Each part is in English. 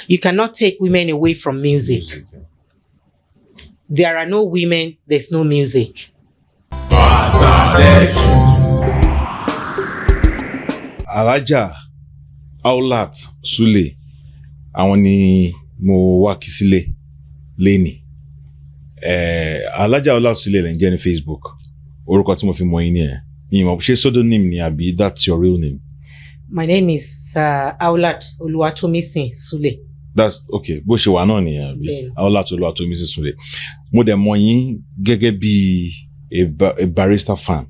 You cannot take women away from music. There are no women, there's no music. Alhaja Aolat Soule, àwọn ni mo wá kí sílé lẹ́ni. Alhaja Aolat Soule lẹ́ ń jẹ́ ní Facebook. Orúkọ tí mo fi mọ̀ yín ni ẹ̀. Mi mọ̀ ṣé pseudonym ni àbí that's your real name? My name is Aolat Oluwatomisin Soule. That's okay. Bó ṣe wà náà nìyẹn àbí? Aolat Oluwatomisin Soule. Mo dẹ̀ mọ̀ yín gẹ́gẹ́ bí a Barista fan.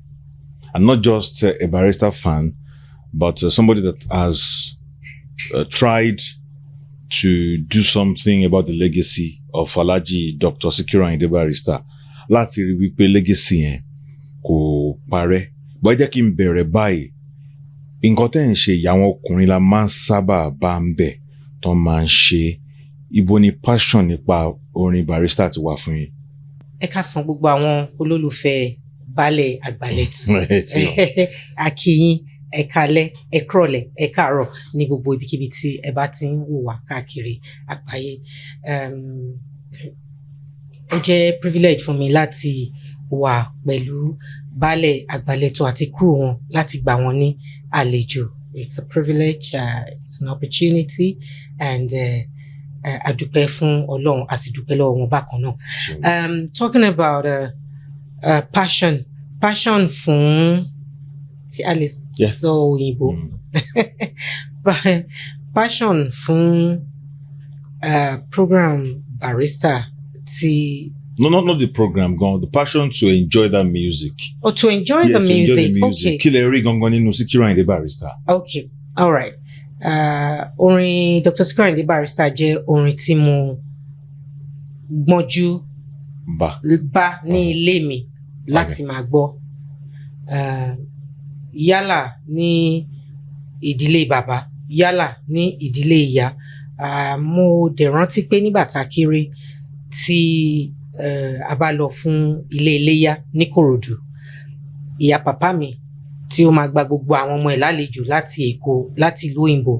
And not just a Barista fan, but somebody that has tried to do something about the legacy of Alhaji Dr. Sikiru Ayinde Barrister. Láti rí wípé legacy yẹn kò parẹ́. Bó jẹ́ kí n bẹ̀rẹ̀ báyìí. Nǹkan tẹ́ ń ṣe ìyàwó ọkùnrin la máa ń sábà bá ń bẹ̀ tó máa ń ṣe. Ibo ni passion nípa orin Barrister ti wà fún yín? Ẹ ká san gbogbo àwọn olólùfẹ́ Baálẹ̀ Àgbàlẹ̀tù. A kí yín, ẹ káalẹ́, ẹ kúrọ̀lẹ́, ẹ káàárọ̀ ní gbogbo ibikíbi tí ẹ bá ti ń wò wá káàkiri àgbáyé. Ó jẹ́ privilege fún mi láti wà pẹ̀lú Baálẹ̀ Àgbàlẹ̀tù àti crew wọn láti gbà wọ́n ní àlejò. It's a privilege, it's an opportunity, and a dúpẹ́ fún Ọlọ́run, a sì dúpẹ́ lọ́wọ́ wọn bákan náà. Talking about passion fún Alice. Yes. So òyìnbó. Passion fún program Barista ti. No, not the program, gone. The passion to enjoy that music. Oh, to enjoy the music. Okay. Kí lẹ rí gangan nínú Sikiru Ayinde Barrister. Okay, all right. Orin Dr. Sikiru Ayinde Barrister jẹ́ orin tí mo gbọ́njú bá ní ilé mi láti máa gbọ́. Yálà ní ìdílé bàbá, yálà ní ìdílé ìyá. Mo dẹ̀ rántí pé nígbà tá a kéré tí a bá lọ fún ilé iléyá ní Kòròdú, ìyá bàbá mi tí ó máa gba gbogbo àwọn ọmọ ẹ̀ lálejò láti Èkó, láti ìlú òyìnbó,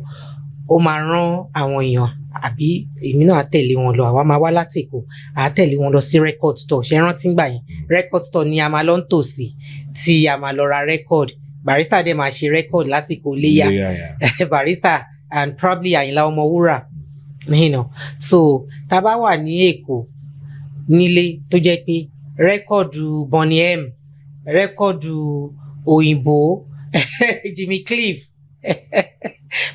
ó máa rán àwọn èèyàn àbí èmi náà á tẹ̀lé wọn lọ. Àwa máa wá láti Èkó, á tẹ̀lé wọn lọ sí record store. Ṣé rántí gbà yẹn? Record store ni a máa lọ ń tò sí tí a máa lọ ra record. Barista dẹ̀ máa ṣe record lásìkò léyà. Barista and probably Àyìnlá Ọmọwúrà. You know. So tá bá wà ní Èkó nílé tó jẹ́ pé rẹ́kọ̀dù Bonny M, rẹ́kọ̀dù òyìnbó Jimmy Cliff,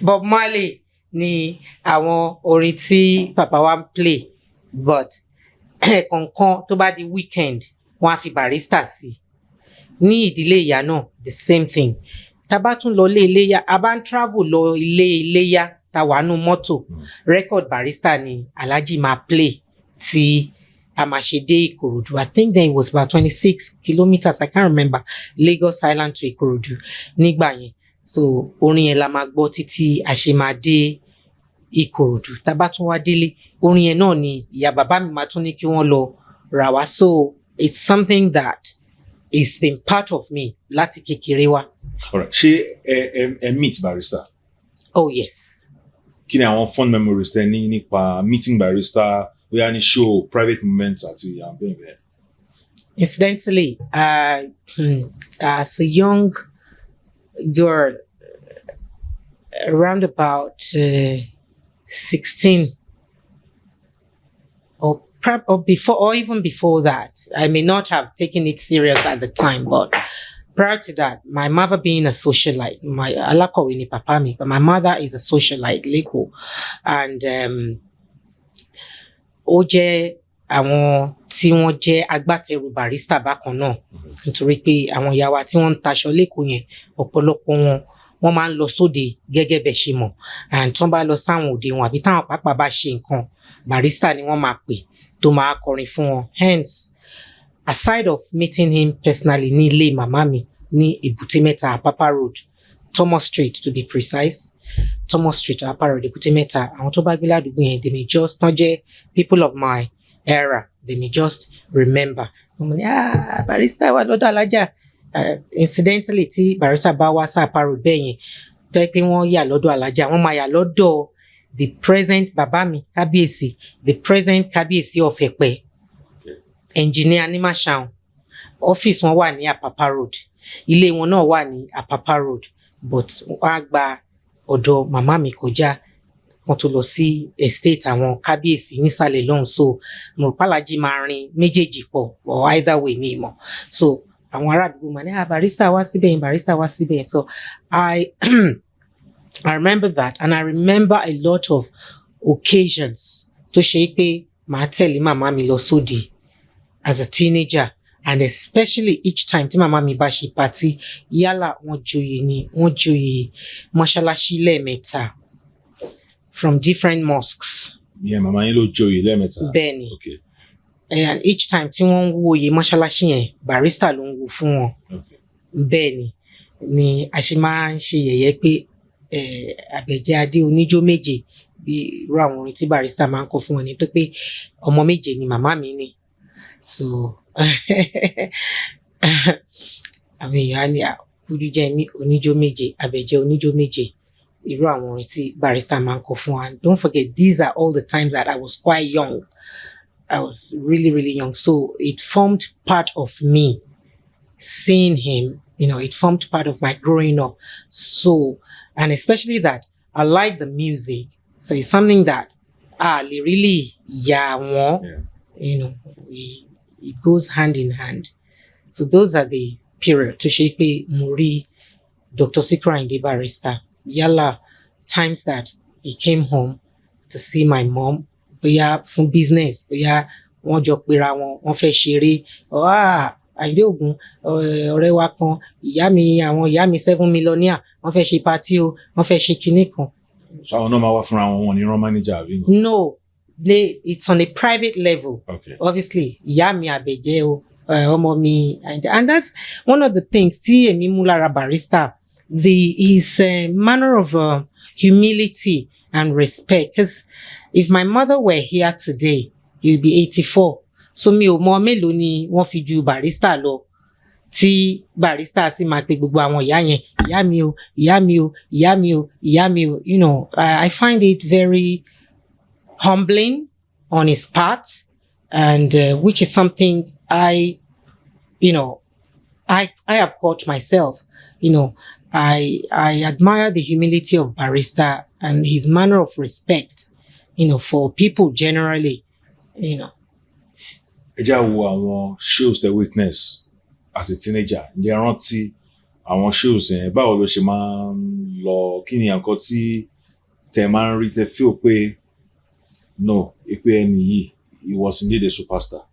Bob Marley ni àwọn orin tí papa wa ń play. But kọ̀ọ̀kan tó bá di weekend wọ́n á fi Barista sí. Ní ìdílé ìyá náà the same thing. Tá bá tún lọ ilé iléyá, a bá ń travel lọ ilé iléyá tá wà nú mọ́tò, record Barista ni Alhaji máa play tí a máa ṣe dé Ìkòròdú. I think then it was about 26 kilometers, I can't remember, Lagos Island to Ìkòròdú nígbà yẹn. So orin yẹn la máa gbọ́ títí a ṣe máa dé Ìkòròdú. Tá bá tún wá délé, orin yẹn náà ni ìyá bàbá mi máa tún ní kí wọ́n lọ rà wá. So it's something that is been part of me láti kékeré wá. Alright, ṣé ẹ meet Barrister? Oh yes. Kí ni àwọn fond memories tẹ́ ní nípa meeting Barrister? We are ní show private moments àti bẹ́ẹ̀. Incidentally, as a young girl, around about 16 or before, or even before that, I may not have taken it serious at the time, but prior to that, my mother being a socialite, my alákọ̀wé ni papa mi, but my mother is a socialite, Leko, and ó jẹ́ àwọn tí wọ́n jẹ́ agbátẹrù Barista bákan náà, nítorí pé àwọn ìyá wa tí wọ́n ń taṣọ lẹ́kọ̀ọ́ yẹn ọ̀pọ̀lọpọ̀ wọ́n máa ń lọ sóde gẹ́gẹ́ bẹ̀ ṣe mọ̀, and tí wọ́n bá lọ sáwọn òde wọn àbí táwọn pàápàá bá ṣe nǹkan, Barista ni wọ́n máa pè tó máa kọrin fún wọn. Hence, aside of meeting him personally ní ilé màmá mi ní Èbúté Mẹ́ta, Apapa Road, Thomas Street to be precise, Thomas Street, Apapa Road, Èbúté Mẹ́ta, àwọn tó bá gbé ládùúgbò yẹn, they may just not jẹ́ people of my era, they may just remember. Barista wà lọ́dọ̀ Alhaja. Incidentally, tí Barista bá wá sí Apapa Road bẹ́ẹ̀ yẹn, tó yẹ pé wọ́n yà lọ́dọ̀ Alhaja, wọ́n máa yà lọ́dọ̀ the present Babami Kábíyèsí, the present Kábíyèsí of Ẹ̀pẹ́, engineer ní Mashaun. Office wọn wà ní Apapa Road. Ilé wọn náà wà ní Apapa Road. But wọ́n á gba ọ̀dọ̀ màmá mi kọjá wọ́n tó lọ sí estate àwọn Kábíyèsí nísàlẹ̀ lọ́hùn. So mo rò pálájí máa rin méjèèjì pọ̀ or either way mi mọ̀. So àwọn ará àdúgbò máa ní Barista wá síbẹ̀ yẹn, Barista wá síbẹ̀ yẹn. So I remember that, and I remember a lot of occasions tó ṣe pé màá tẹ̀lé màmá mi lọ sóde as a teenager, and especially each time tí màmá mi bá ṣe party, yálà wọ́n joyè ni, wọ́n joyè mọ́ṣáláṣí lẹ́ẹ̀mẹ́ta from different mosques. Yeah, màmá yín ló joyè lẹ́ẹ̀mẹ́ta. Bẹ́ẹ̀ni. Okay. And each time tí wọ́n ń wo oyè mọ́ṣáláṣí yẹn, Barista ló ń wo fún wọn. Okay. Bẹ́ẹ̀ni ni a ṣe máa ń ṣe yẹ̀yẹ́ pé Àbẹ̀jẹ́ Adé oníjó méje bí irú àwọn orin tí Barista máa ń kọ fún wọn ni tó pé ọmọ méje ni màmá mi ní. So àwọn èèyàn á ní Kúdújẹ́mí oníjó méje, Àbẹ̀jẹ́ oníjó méje, irú àwọn orin tí Barista máa ń kọ fún wa. And don't forget, these are all the times that I was quite young. I was really, really young. So it formed part of me, seeing him, it formed part of my growing up. So, and especially that I like the music. So it's something that really, it goes hand in hand. So those are the period to shape Muri, Dr. Sikiru Ayinde Barrister. Yalla, times that he came home to see my mom, bóyá fún business, bóyá wọ́n jọ pera wọn, wọ́n fẹ́ ṣeré, Àyìndé Ògún, ọ̀rẹ́ wa kan, àwọn ìyá mi 7 millionaire, wọ́n fẹ́ ṣe party o, wọ́n fẹ́ ṣe kinní kan. So àwọn náà máa wá fúnra wọn ní rán manager àbí? No, it's on a private level. Okay. Obviously, ìyá mi Àbẹ̀jẹ́ o, ọmọ mi, and that's one of the things tí èmi mú lára Barrister, his manner of humility and respect. Because if my mother were here today, you'd be 84. So mi ò mọ mélòó ni wọ́n fi ju Barrister lọ tí Barrister sì máa pe gbogbo àwọn ìyá yẹn, ìyá mi o, ìyá mi o, ìyá mi o, ìyá mi o. I find it very humbling on his part, and which is something I have caught myself. I admire the humility of Barrister and his manner of respect, for people generally, Ẹ jẹ́ wo àwọn shows the witness as a teenager. Ǹjẹ́ rántí àwọn shows yẹn, báwo ló ṣe máa ń lọ, kí ni nǹkan tí tẹ máa ń rí tẹ feel pé no, pé ẹni yìí, he was indeed a superstar?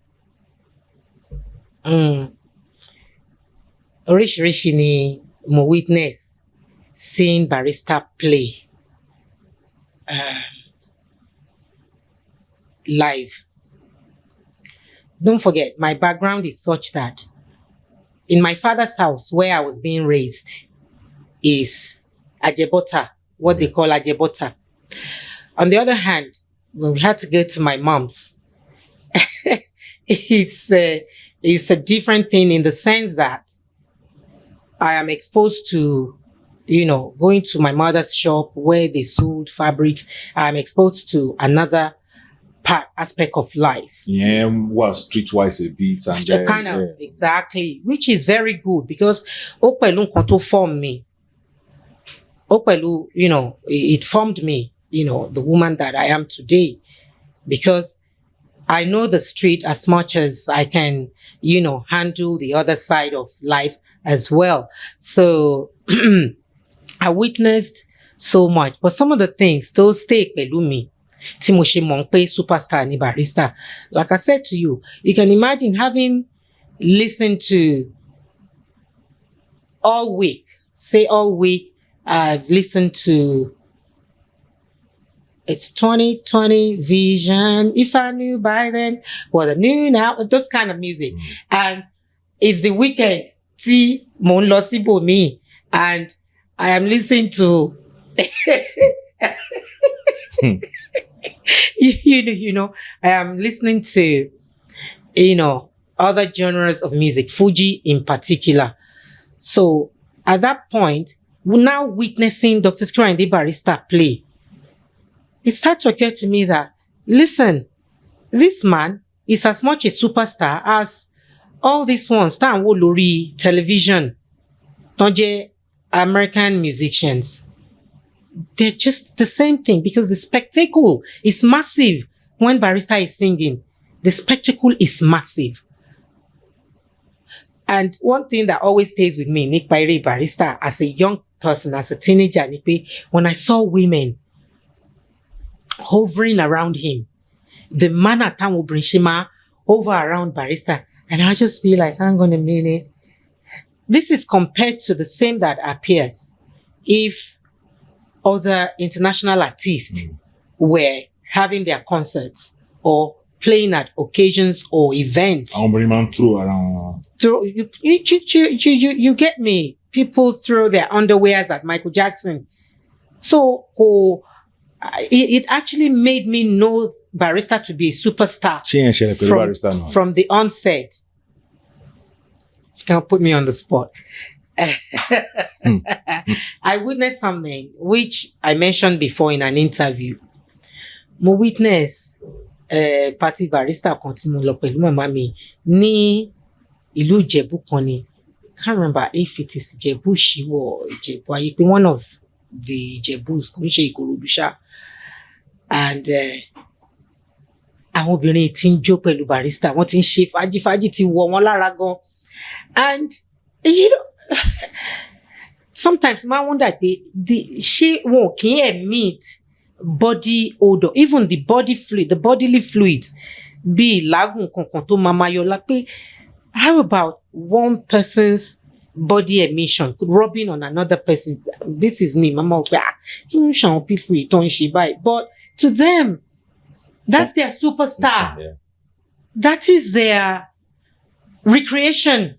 Oríṣiríṣi ni mo witness seeing Barrister play live. Don't forget, my background is such that in my father's house, where I was being raised, is Ajebota, what they call Ajebota. On the other hand, when we had to go to my mom's, it's a different thing in the sense that I am exposed to, going to my mother's shop where they sold fabrics. I'm exposed to another aspect of life. Yeah, was streetwise a bit. And kind of, exactly, which is very good because Opelu nkan formed me. Opelu, it formed me, the woman that I am today, because I know the street as much as I can, handle the other side of life as well. So I witnessed so much, but some of the things those stay pẹ̀lú mi tí mo ṣe mọ̀ pé superstar ni Barrister. Like I said to you, you can imagine having listened to all week, I've listened to It's 2020 Vision, If I Knew By Then, What I Knew Now, those kind of music. And it's the weekend, tí mo ń lọ síbòmíì, and I am listening to I am listening to, other genres of music, Fuji in particular. So at that point, we're now witnessing Dr. Sikiru Ayinde Barrister play. it started to occur to me that, listen, this man is as much a superstar as all these ones tá ń wò lórí television tó jẹ́ American musicians. They're just the same thing because the spectacle is massive when Barista is singing. The spectacle is massive. And one thing that always stays with me, Nick Baire Barista, as a young person, as a teenager, when I saw women hovering around him, the man at time will bring Shima over around Barista, and I'll just be like, hang on a minute. This is compared to the same that appears if other international artists were having their concerts or playing at occasions or events. You get me? People throw their underwears at Michael Jackson. So it actually made me know Barista to be a superstar from the onset. You can't put me on the spot. I witnessed something which I mentioned before in an interview. Mo witness party Barista kan tí mo lọ pẹ̀lú màmá mi ní ìlú Ìjẹ̀bú kan ni. Can't remember if it is Ìjẹ̀bú Ṣíwọ̀ or Ìjẹ̀bú Ayé, pé one of the Ìjẹ̀bús kò ń ṣe Ìkòròdú ṣá. And àwọn obìnrin tí ń jó pẹ̀lú Barista, wọ́n ti ń ṣe fàájì ti wọ̀ wọ́n lára gan. And you know, sometimes I wonder pé ṣé wọn kì í emit body odor, even the body fluid, the bodily fluids, bí ìlágùn kankan tó máa yọ lá pé how about one person's body emission rubbing on another person? This is me, mama. People don't she buy, but to them, that's their superstar. Yeah. That is their recreation.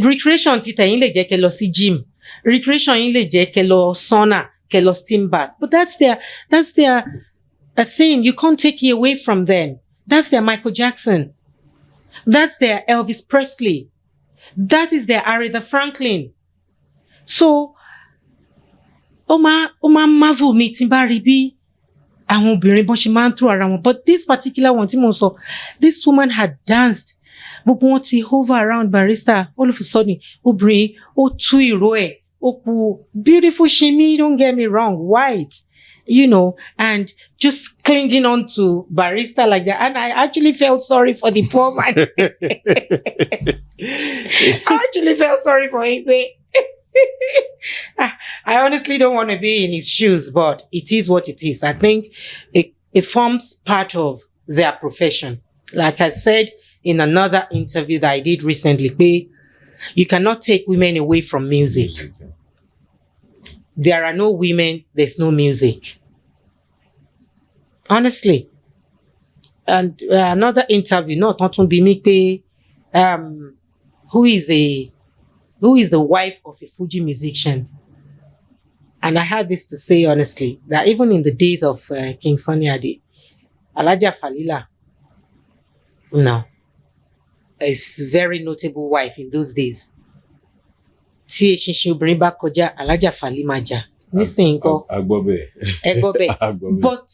Recreation ti tẹ̀yin lè jẹ́ kẹ́ lọ sí gym. Recreation yín lè jẹ́ kẹ́ lọ sauna, kẹ́ lọ steam bath. But that's their a thing. You can't take it away from them. That's their Michael Jackson. That's their Elvis Presley. That is their Aretha Franklin. So, Oma marvel mi tí n bá rí bí àwọn obìnrin bọ́n ṣe máa ń throw ara wọn. But this particular one tí mo sọ, this woman had danced. Gbogbo wọn ti hover around Barista. All of a sudden, obìnrin ó tú ìró ẹ̀, ó kú beautiful shimmy, don't get me wrong, white, you know, and just clinging on to Barista like that. And I actually felt sorry for the poor man. I actually felt sorry for him. I honestly don't want to be in his shoes, but it is what it is. I think it forms part of their profession. Like I said in another interview that I did recently, you cannot take women away from music. There are no women, there's no music. Honestly. And another interview, who is the wife of a Fuji musician. And I had this to say honestly, that even in the days of King Sunny Ade, Alhaja Falila, no, is a very notable wife in those days. Tí eṣinṣin obìnrin bá kọjá, Alhaja Fali máa jà. Nísìnyí ńkọ́. Agbobe. But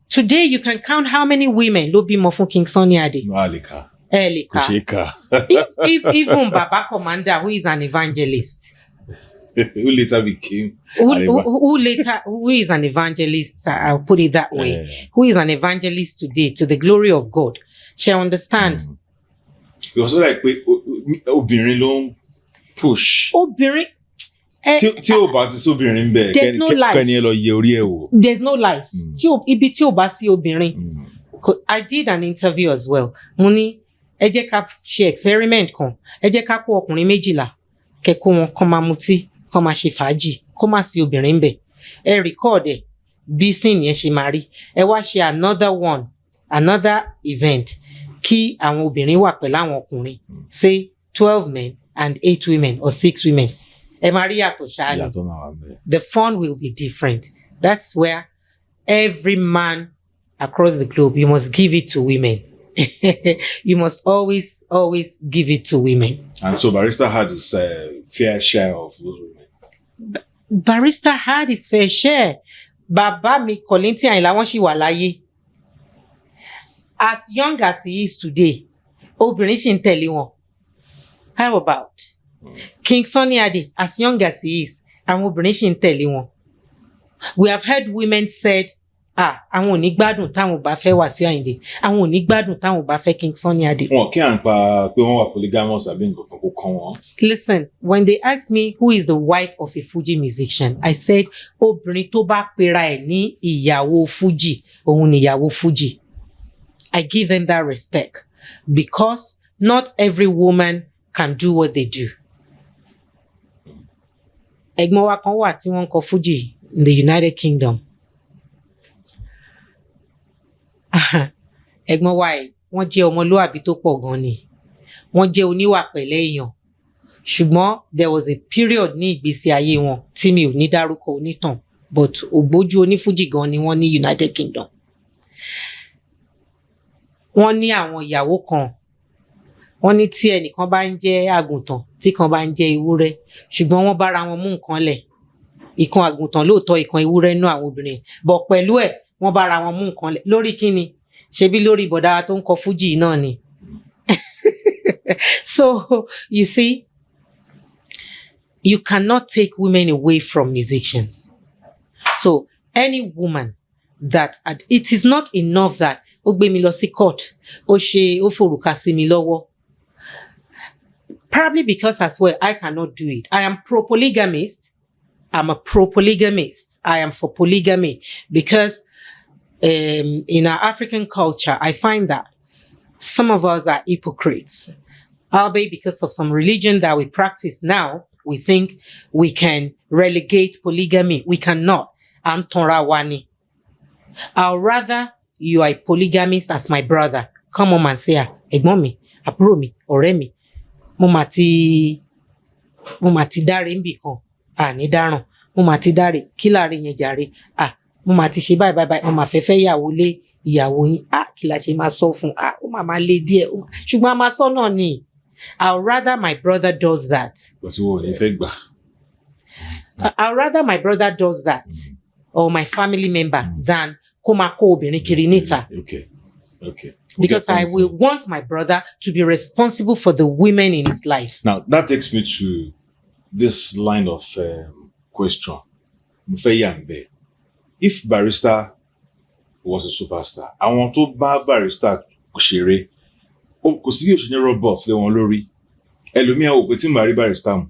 today you can count how many women ló bímọ fún King Sunny Ade. No, Alika. Elika. If even Baba Commander, who is an evangelist. Who later became who is an evangelist, I'll put it that way. Who is an evangelist today to the glory of God. She understand. It was like obìnrin ló ń push. Obìnrin. Tí o bá ti sóbìnrin bẹ́ẹ̀, there's no life. Kẹ́ni ẹ lọ yẹ orí ẹ̀ wò. There's no life. Ibi tí o bá sí obìnrin. I did an interview as well. Mo ní ẹ jẹ́ ká ṣe experiment kan. Ẹ jẹ́ ká kó ọkùnrin 12 kẹ́ kó wọn kán máa mutí, kán máa ṣe fàájì, kó má sí obìnrin bẹ́ẹ̀. Ẹ record ẹ̀ bí scene yẹn ṣe máa rí. Ẹ wá ṣe another event kí àwọn obìnrin wà pẹ̀lú àwọn ọkùnrin. Say 12 men and 8 women or 6 women. Ẹ máa rí yàtọ̀ ṣáá ni. The fun will be different. That's where every man across the globe, you must give it to women. You must always give it to women. And so Barista had his fair share of those women. Barista had his fair share, bàbá mi Kollington Àyìnlá wọ́n ṣì wà láyé. As young as he is today, obìnrin ṣì ń tẹ̀lé wọn. How about King Sunny Ade, as young as he is, àwọn obìnrin ṣì ń tẹ̀lé wọn. We have heard women said, àwọn ò ní gbádùn táwọn ò bá fẹ́ Wasiu Ayinde, àwọn ò ní gbádùn táwọn ò bá fẹ́ King Sunny Ade. Wọn kí à ń pa pé wọ́n wà polygamous àbí nǹkan kó kàn wọ́n. Listen, when they asked me who is the wife of a Fuji musician, I said, obìnrin tó bá pera ẹ̀ ní ìyàwó Fuji, òun ni ìyàwó Fuji. I give them that respect because not every woman can do what they do. Ẹ̀gbọ́n wa kan wà tí wọ́n ń kọ Fuji in the United Kingdom. Ẹ̀gbọ́n wa yìí, wọ́n jẹ́ ọmọlúwàbí tó pọ̀ gan ni. Wọ́n jẹ́ oníwà pẹ̀lẹ́ èèyàn. Ṣùgbọ́n there was a period ní ìgbésí ayé wọn tí mi ò ní dárúkọ onítàn, but ògbójú onífújì gan ni wọ́n ní United Kingdom. Wọ́n ní àwọn ìyàwó kan. Wọ́n ní tí ẹnìkan bá ń jẹ́ àgùntàn, tí kan bá ń jẹ́ ewúrẹ́, ṣùgbọ́n wọ́n bára wọn mú nǹkan lẹ̀. Ìkan àgùntàn lóòótọ́, ìkan ewúrẹ́ nú àwọn obìnrin. But pẹ̀lú ẹ̀, wọ́n bára wọn mú nǹkan lẹ̀. Lórí kíni? Ṣebí lórí bọ̀dá tó ń kọ Fuji náà ni. So, you see, you cannot take women away from musicians. So, any woman that, it is not enough that ó gbé mi lọ sí court, ó forúkà sí mi lọ́wọ́. Probably because as well, I cannot do it. I am pro-polygamist. I'm a pro-polygamist. I am for polygamy because in our African culture, I find that some of us are hypocrites. Albeit because of some religion that we practice now, we think we can relegate polygamy. We cannot. Antonra wani. I'd rather you are a polygamist as my brother. Come on and say, ẹ̀gbọ́n mi, àbúrò mi, ọ̀rẹ́ mi. Mo mà ti dáre níbì kan. Ní dáràn. Mo mà ti dáre. Kí láàrin yẹn jàre? Mo mà ti ṣe báyìí. Mo mà fẹ́ yàwó lé ìyàwó yín. Kí la ṣe máa sọ fún? Ó mà máa lé díẹ̀. Ṣùgbọ́n a máa sọ náà ni. I'd rather my brother does that. But you won't affect back. I'd rather my brother does that or my family member than kó máa kó obìnrin kiri níta. Okay. Because I will want my brother to be responsible for the women in his life. Now, that takes me to this line of question. If Barista was a superstar, I want to buy Barista ṣeré. Kò sí òṣèré rọ́bọ̀ fún wọn lórí. Ẹlòmíà ò pé tí màá rí Barista mu.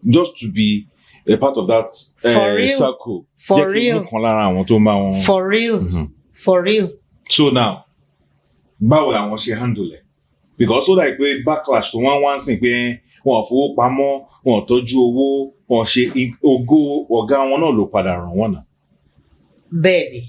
Just to be a part of that circle. For real. For real. Mm-hmm. For real. So now, báwo làwọn ṣe handle it? Because ó dà pé backlash tó wọ́n sìn pé wọn ò fowó pamọ́, wọn ò tọ́jú owó, wọn ò ṣe ògo ọ̀gá wọn náà ló padà ràn wọ́n náà. Bẹ́ẹ̀ni.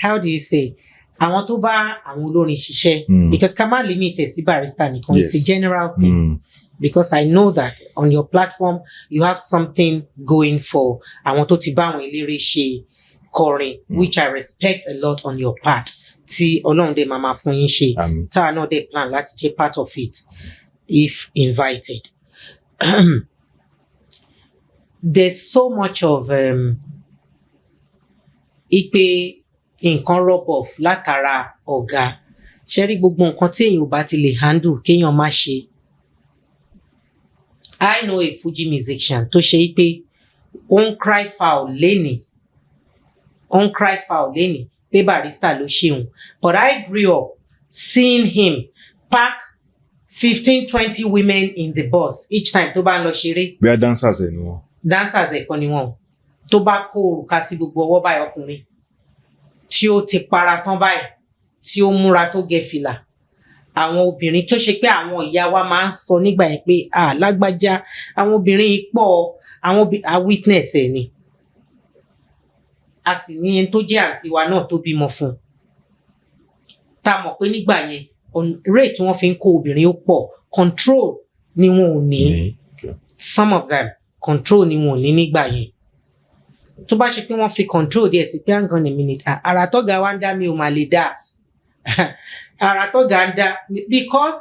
How do you say? Àwọn tó bá àwọn olórin ṣiṣẹ́. Because ká má limit ẹ̀ sí Barista nìkan. It's a general thing. Because I know that on your platform, you have something going for àwọn tó ti bá àwọn eléré ṣe kọrin, which I respect a lot on your part. Tí Ọlọ́run dé máa fún yín ṣe. Tá a náà dé plan láti jẹ́ part of it, if invited. There's so much of ipe nǹkan rub off látara ọ̀gá. Ṣé rí gbogbo nǹkan tí èèyàn ò bá ti lè handle kéèyàn má ṣe. I know a Fuji musician tó ṣe pé ó ń cry foul lénìí. Pé Barista ló ṣeun. But I grew up seeing him pack 15-20 women in the bus each time tó bá ń lọ ṣeré. Bí a dancers ẹ̀ ni wọ́n. Dancers ẹ̀ kan ni wọ́n. Tó bá kó òrùka sí gbogbo ọwọ́ báyìí ọkùnrin. Tí ó ti para tán báyìí. Tí ó múra tó gẹ fìlà. Àwọn obìnrin tó ṣe pé àwọn ìyá wa máa ń sọ nígbà yẹn pé lágbájá àwọn obìnrin yìí pọ̀, a witness ẹ̀ ni. A sì ní ẹni tó jẹ́ àǹtí wa náà tó bímọ fún. Tá mọ̀ pé nígbà yẹn rate tí wọ́n fi ń kó obìnrin ó pọ̀, control ni wọn ò ní. Some of them control ni wọn ò ní nígbà yẹn. Tó bá ṣe pé wọ́n fi control díẹ̀ sí pé hang on a minute, ara tọ́gà wa ń dá mi ò mà lè dá. Ara tọ́gà ń dá because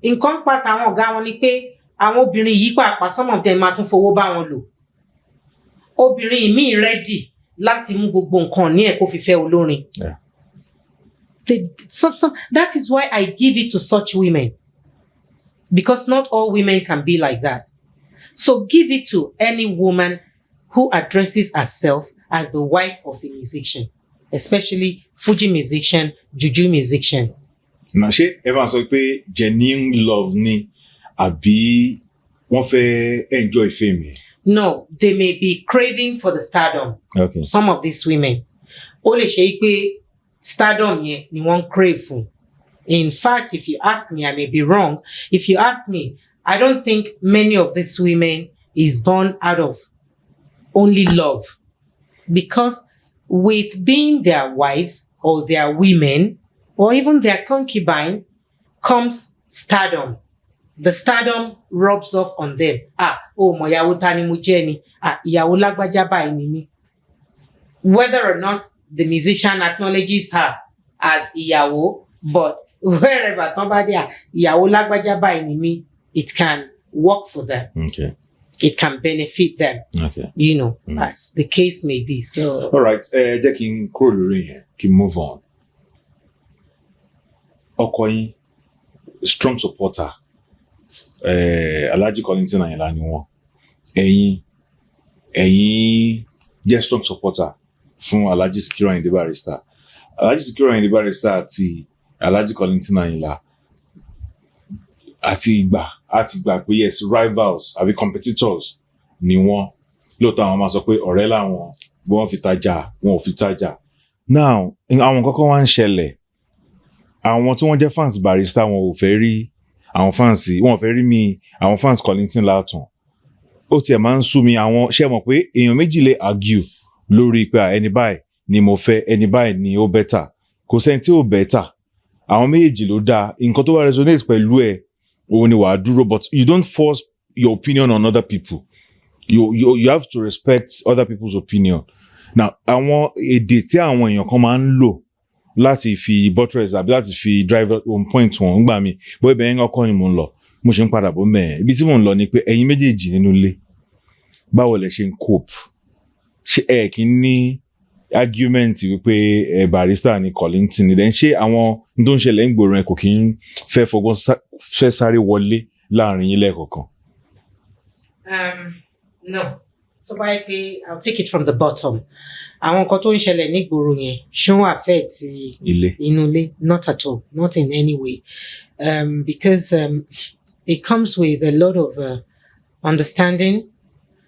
nǹkan pàtàkì àwọn ọ̀gá wọn ni pé àwọn obìnrin yìí pàápàá some of them máa tún fowó bá wọn lò. obìnrin mi ready láti mú gbogbo nǹkan ní ẹ̀ kó fi fẹ́ olórin. Yeah. That is why I give it to such women. Because not all women can be like that. So give it to any woman who addresses herself as the wife of a musician, especially Fuji musician, Juju musician. Na ṣé ẹ máa sọ pé genuine love ni àbí wọ́n fẹ́ enjoy fame? No, they may be craving for the stardom. Okay. Some of these women. Ó lè ṣe pé stardom yẹn ni wọ́n crave fún. In fact, if you ask me, I may be wrong. If you ask me, I don't think many of these women is born out of only love. Because with being their wives or their women or even their concubine comes stardom. The stardom rubs off on them. Mo ìyàwó ta ni mo jẹ́ ni. Ìyàwó lágbájá báyìí ni mí. Whether or not the musician acknowledges her as ìyàwó, but wherever tán bá dé ìyàwó lágbájá báyìí ni mí, it can work for them. Okay. It can benefit them. Okay. You know, as the case may be. So. All right. Jẹ́ kí n kúrò lórí yẹn, kí n move on. Ọkọ yín, strong supporter. Alhaji Kollington Ayinla ni wọ́n. Ẹ̀yin jẹ́ strong supporter fún Alhaji Sikiru Ayinde Barrister. Alhaji Sikiru Ayinde Barrister àti Alhaji Kollington Ayinla àti ìgbà pé yes, rivals àbí competitors ni wọ́n. Lóòótọ́ àwọn máa sọ pé ọ̀rẹ́ làwọn, bí wọ́n fi tajà, wọn ò fi tajà. Now, àwọn kankan wá ń ṣẹlẹ̀. Àwọn tí wọ́n jẹ́ fans Barrister wọn ò fẹ́ rí àwọn fans, wọn ò fẹ́ rí mi àwọn fans Kollington látàn. Ó tiẹ̀ máa ń sú mi àwọn ṣé mọ̀ pé èèyàn méjì lè argue lórí pé ẹni báyìí ni mo fẹ́, ẹni báyìí ni ó better. Kò sẹ́ni tí ó better. Àwọn méjèèjì ló dáa. Nǹkan tó wá resonate pẹ̀lú ẹ̀ òun ni wàá dúró, but you don't force your opinion on other people. You have to respect other people's opinion. Now, àwọn èdè tí àwọn èèyàn kan máa ń lò láti fi buttress àbí láti fi drive on point wọn gbà mí bó ibẹ̀ yẹn ọkọ ni mò ń lọ mo ṣe ń padà bọ̀ mẹ́ẹ̀ ibi tí mò ń lọ ni pé ẹ̀yin méjèèjì nínú ilé báwo lẹ ṣe ń cope ṣé ẹ kì í ní argument wípé Barrister ni Kollington ni then ṣé àwọn tó ń ṣẹlẹ̀ ń gbòòrò ẹ kò kí ń fẹ́ fọgbọ́n fẹ́ sáré wọlé láàrin yín lẹ́ẹ̀kọ̀ọ̀kan. No. So by I'll take it from the bottom. Àwọn nǹkan tó ń ṣẹlẹ̀ nígboro yẹn ṣó affect inú ilé? Not at all. Not in any way. Because it comes with a lot of understanding,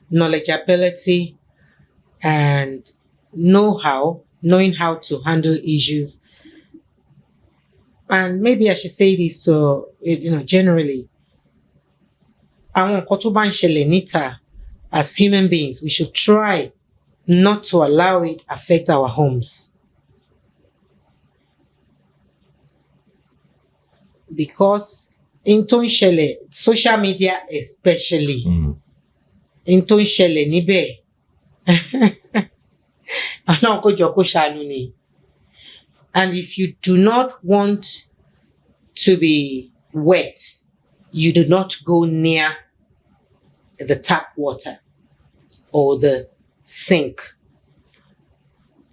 knowledgeability, and knowing how to handle issues. And maybe I should say this so, generally. Àwọn nǹkan tó bá ń ṣẹlẹ̀ níta, as human beings, we should try not to allow it affect our homes. Because in tó ń ṣẹlẹ̀, social media especially, in tó ń ṣẹlẹ̀ níbẹ̀, Ọlọ́run kó jọ kó ṣàánú ni. And if you do not want to be wet, you do not go near the tap water or the sink.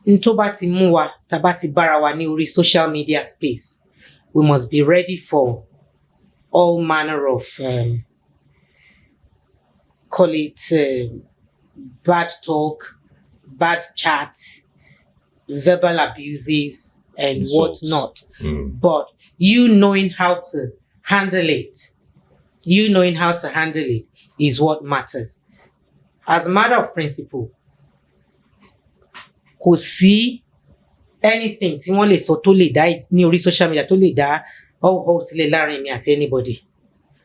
Nto bá ti mú wa, tá bá ti bára wa ní orí social media space, we must be ready for all manner of call it bad talk, bad chat, verbal abuses and whatnot. But you knowing how to handle it, is what matters. As a matter of principle, kò sí anything tí wọ́n lè sọ tó lè dá ní orí social media tó lè dá all sílẹ̀ láàrin mi àti anybody,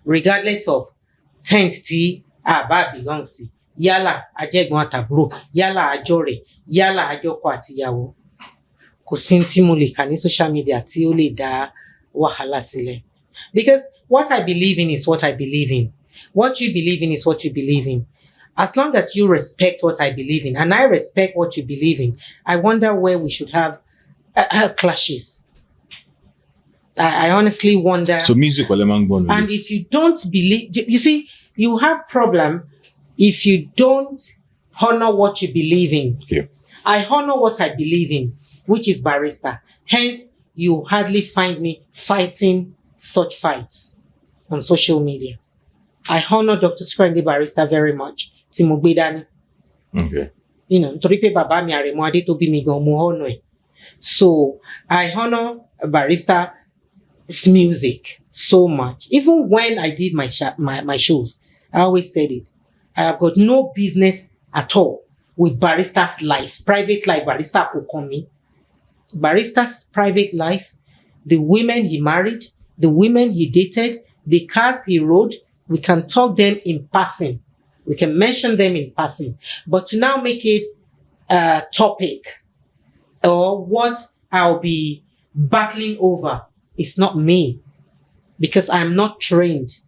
regardless of tent tí a bá belong sí, yálà ajẹ́gbọ́n àtàbúrò, yálà àjọrẹ̀, yálà àjọkọ àtìyàwó. Kò sí tí mo lè kà ní social media tí ó lè dá wàhálà sílẹ̀. Because what I believe in is what I believe in. What you believe in is what you believe in. As long as you respect what I believe in, and I respect what you believe in, I wonder where we should have clashes. I honestly wonder. So music will and if you don't believe, you see, you have problem if you don't honor what you believe in. Okay. I honor what I believe in, which is barista. Hence, you hardly find me fighting such fights on social media. I honor Dr. Sikiru Ayinde Barrister very much. Tí mo gbé dání. Okay. You know, nítorí pé bàbá mi Àrẹ̀mú Adé tó bí mi gan, mo honor ẹ̀. So, I honor Barista's music so much. Even when I did my shows, I always said it. I have got no business at all with Barista's life, private life. Barista kò kàn mí. Barista's private life, the women he married, the women he dated, the cars he rode, we can talk them in passing. We can mention them in passing. But to now make it a topic or what I'll be battling over, it's not me. Because I'm not trained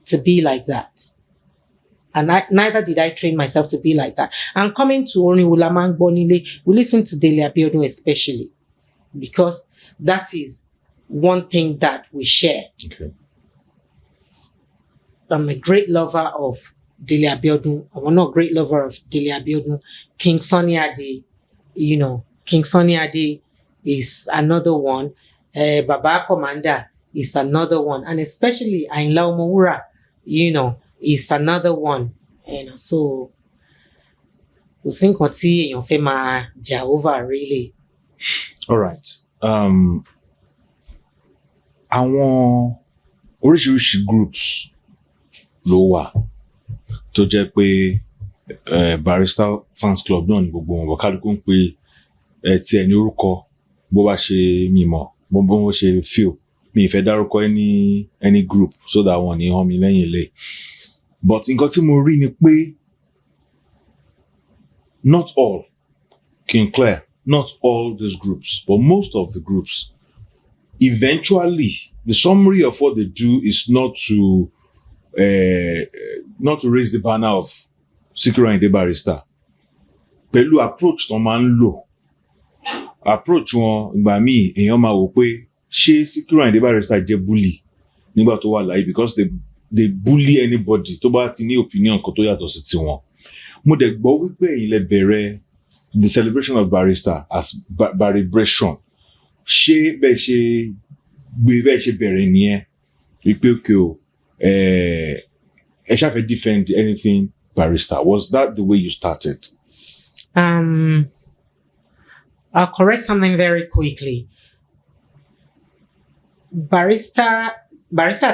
to be like that. And neither did I train myself to be like that. And coming to Orin Ulamang Bonile, we listen to Dele Abiodun especially. Because that is one thing that we share. Okay. I'm a great lover of Dele Abiodun. I'm not a great lover of Dele Abiodun. King Sunny Ade, you know, King Sunny Ade is another one. Baba Commander is another one. And especially Ayinla Omowura, you know, is another one. You know, so we think on see your fema Jehovah really. All right. Àwọn oríṣiríṣi groups ló wà tó jẹ́ pé Barista fans club náà ni gbogbo wọn kálukú ń pe ti ẹni orúkọ bó bá ṣe mímọ̀ bó ṣe feel mi ìfẹ́ dárúkọ any group so that wọ́n ní hàn mí lẹ́yìn ilé. But nǹkan tí mo rí ni pé not all, King Claire, not all these groups, but most of the groups, eventually, the summary of what they do is not to raise the banner of Sikiru Ayinde Barrister. Pẹ̀lú approach tó máa ń lò, approach wọn ìgbà míì èèyàn máa wò pé ṣé Sikiru Ayinde Barrister jẹ́ bully nígbà tó wà láyé because they bully anybody tó bá ti ní opinion kan tó yàtọ̀ sí tiwọn. Mo dẹ̀ gbọ́ wípé ẹ̀yin lẹ bẹ̀rẹ̀ the celebration of Barrister as Baribration. Ṣé bẹ́ẹ̀ ṣe bẹ̀rẹ̀ nìyẹn wípé òkè o ẹ ṣáfẹ́ defend anything Barrister? Was that the way you started? I'll correct something very quickly. Barista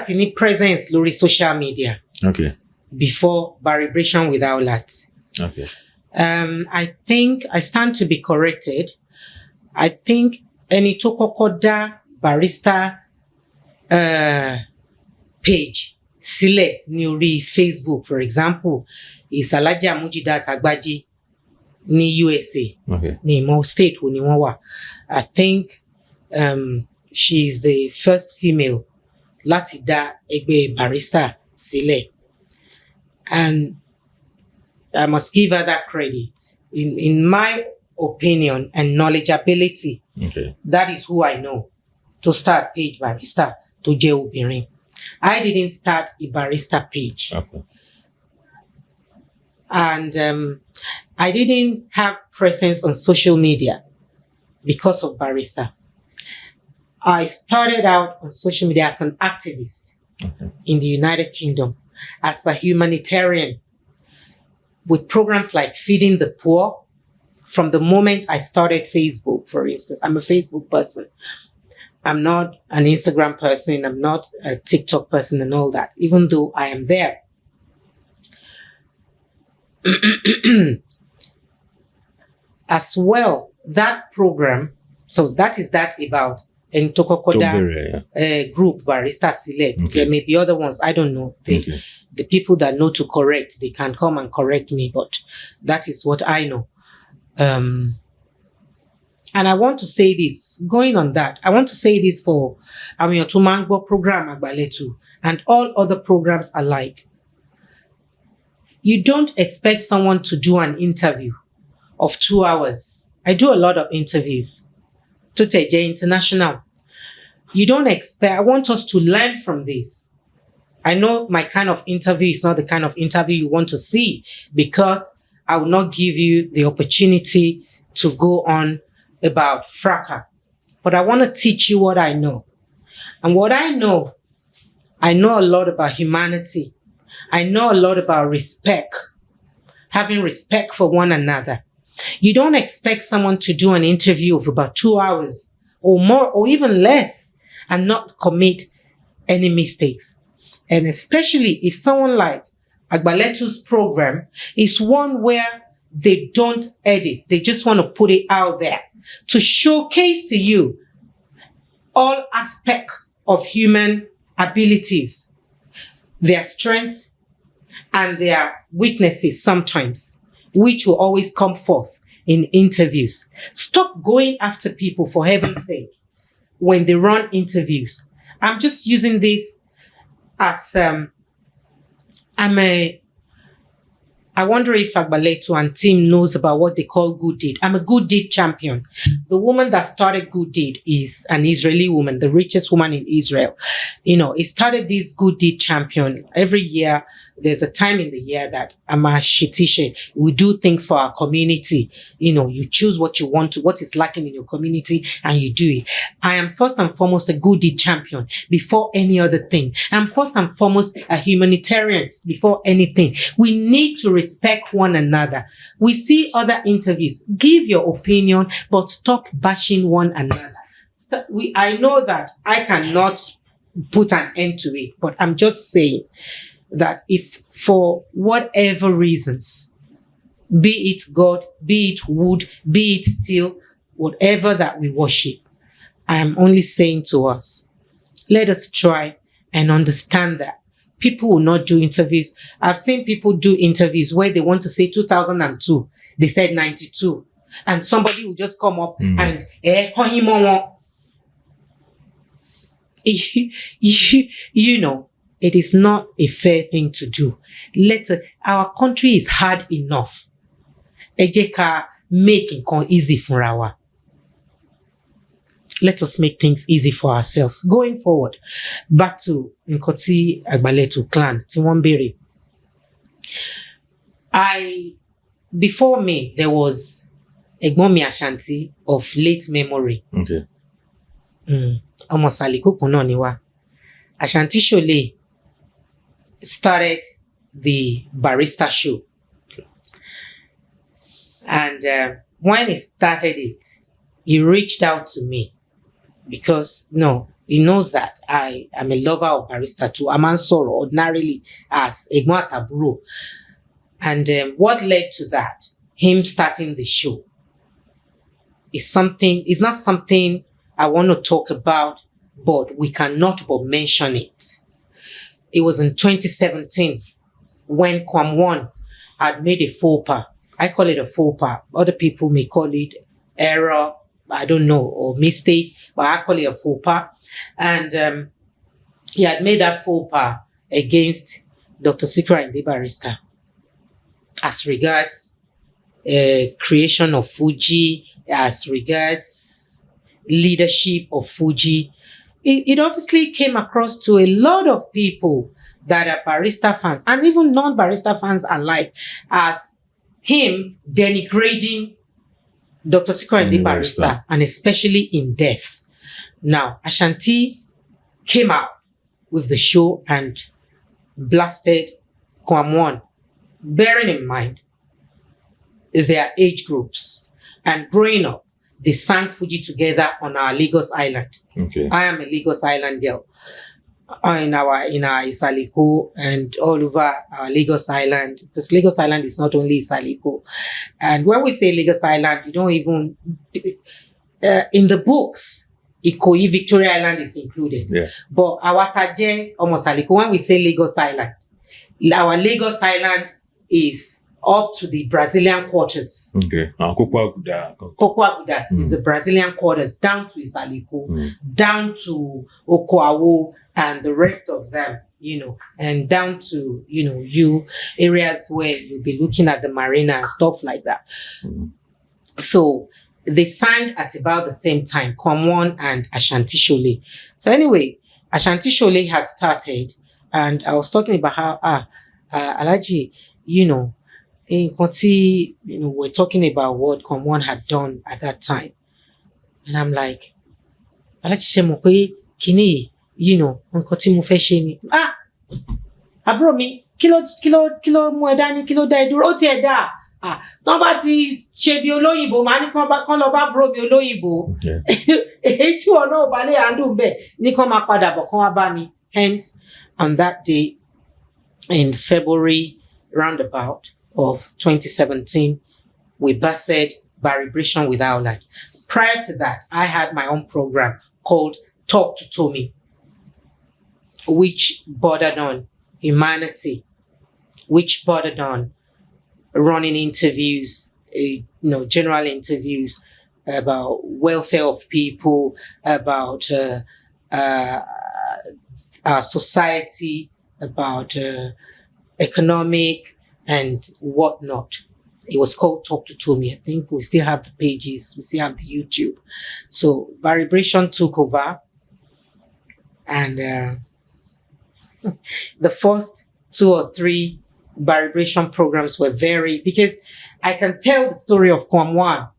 ti ní presence lórí social media. Okay. Before Baribration with Aolat. Okay. I think I stand to be corrected. I think ẹni tó kọ́kọ́ dá Barista page sílẹ̀ ní orí Facebook, for example, is Alhaja Aolat ní USA. Okay. Ní ìmọ̀ state wo ni wọ́n wà. I think she is the first female láti dá ẹgbẹ́ Barista sílẹ̀. And I must give her that credit. In my opinion and knowledgeability, okay, that is who I know to start page Barista tó jẹ́ obìnrin. I didn't start a Barista page. Okay. And I didn't have presence on social media because of Barista. I started out on social media as an activist, okay, in the United Kingdom, as a humanitarian, with programs like Feeding the Poor. From the moment I started Facebook, for instance, I'm a Facebook person. I'm not an Instagram person. I'm not a TikTok person and all that, even though I am there. As well, that program, so that is that about Ntokokoda group, Barista Sile. Okay. There may be other ones, I don't know. The people that know to correct, they can come and correct me, but that is what I know. And I want to say this, going on that, I want to say this for Tumangbo program Agbaletu and all other programs alike. You don't expect someone to do an interview of 2 hours. I do a lot of interviews. Tuteje International. You don't expect, I want us to learn from this. I know my kind of interview is not the kind of interview you want to see because I will not give you the opportunity to go on about fracas. But I want to teach you what I know. And what I know a lot about humanity. I know a lot about respect, having respect for one another. You don't expect someone to do an interview of about 2 hours or more or even less and not commit any mistakes. And especially if someone like Agbaletu's program is one where they don't edit. They just want to put it out there to showcase to you all aspects of human abilities, their strengths and their weaknesses sometimes, which will always come forth in interviews. Stop going after people, for heaven's sake, when they run interviews. I'm just using this as I wonder if Agbaletu and team knows about what they call good deed. I'm a good deed champion. The woman that started good deed is an Israeli woman, the richest woman in Israel. You know, it started this good deed champion. Every year, there's a time in the year that we do things for our community. You know, you choose what you want to, what is lacking in your community, and you do it. I am first and foremost a good deed champion before any other thing. I'm first and foremost a humanitarian before anything. We need to respect one another. We see other interviews. Give your opinion, but stop bashing one another. I know that I cannot put an end to it, but I'm just saying that if for whatever reasons, be it God, be it wood, be it steel, whatever that we worship, I am only saying to us, let us try and understand that people will not do interviews. I've seen people do interviews where they want to say 2002. They said 92. And somebody will just come up and, you know, it is not a fair thing to do. Our country is hard enough. Ẹ jẹ́ ká make nǹkan easy fúnra wa. Let us make things easy for ourselves. Going forward, back to nǹkan tí Agbaletu clan tí wọ́n béèrè. Before me, there was Ẹ̀gbọ́n mi Ashanti of late memory. Okay. Ọmọ Sàlíkò kan náà ni wá. Ashanti Soule started the Barista show. And when he started it, he reached out to me because, he knows that I am a lover of Barista too. A man sọ̀rọ̀ ordinarily as Ẹ̀gbọ́n àtàbúrò. And what led to that, him starting the show, it's not something I want to talk about, but we cannot but mention it. It was in 2017 when KWAM had made a faux pas. I call it a faux pas. Other people may call it error, I don't know, or mistake, but I call it a faux pas. And he had made that faux pas against Dr. Sikiru Ayinde Barrister as regards creation of Fuji, as regards leadership of Fuji. It obviously came across to a lot of people that are Barista fans and even non-Barista fans alike as him denigrating Dr. Sikiru Ayinde Barrister, and especially in death. Now, Ashanti came out with the show and blasted KWAM, bearing in mind their age groups. And growing up, they sang Fuji together on our Lagos Island. Okay. I am a Lagos Island girl. In our Isaliko and all over our Lagos Island, because Lagos Island is not only Isaliko. And when we say Lagos Island, you don't even in the books, Ikoyi Victoria Island is included. Yeah. But our Taje Omosaliko, when we say Lagos Island, our Lagos Island is up to the Brazilian quarters. Okay. Kokwa is the Brazilian quarters, down to Isaliko, down to Okoawo, and the rest of them, and down to, areas where you'll be looking at the marina and stuff like that. So they sang at about the same time, KWAM and Ashanti Soule. So anyway, Ashanti Soule had started, and I was talking about how, Alhaji, we're talking about what KWAM had done at that time. And I'm like, kini, nǹkan tí mo fẹ́ ṣe ni. Àbúrò mi, kí ló mú ẹ dání, kí ló dá ẹ dúró, ó ti ẹ̀ dá. Tán bá ti ṣe bí olóyìnbó, màá ní kán lọ bá àbúrò mi olóyìnbó. Èyí tí wọn náà bá lè handle bẹ́ẹ̀ ní kán máa padà bọ̀ kán wá bá mi. Hence, on that day, in February roundabout of 2017, we birthed Barista with Aolat. Prior to that, I had my own program called Talk to Tommy, which bordered on humanity, which bordered on running interviews, general interviews about welfare of people, about our society, about economic and whatnot. It was called Talk to Tommy. I think we still have the pages, we still have the YouTube. So Barista took over, and the first 2 or 3 Barista programs were because I can tell the story of KWAM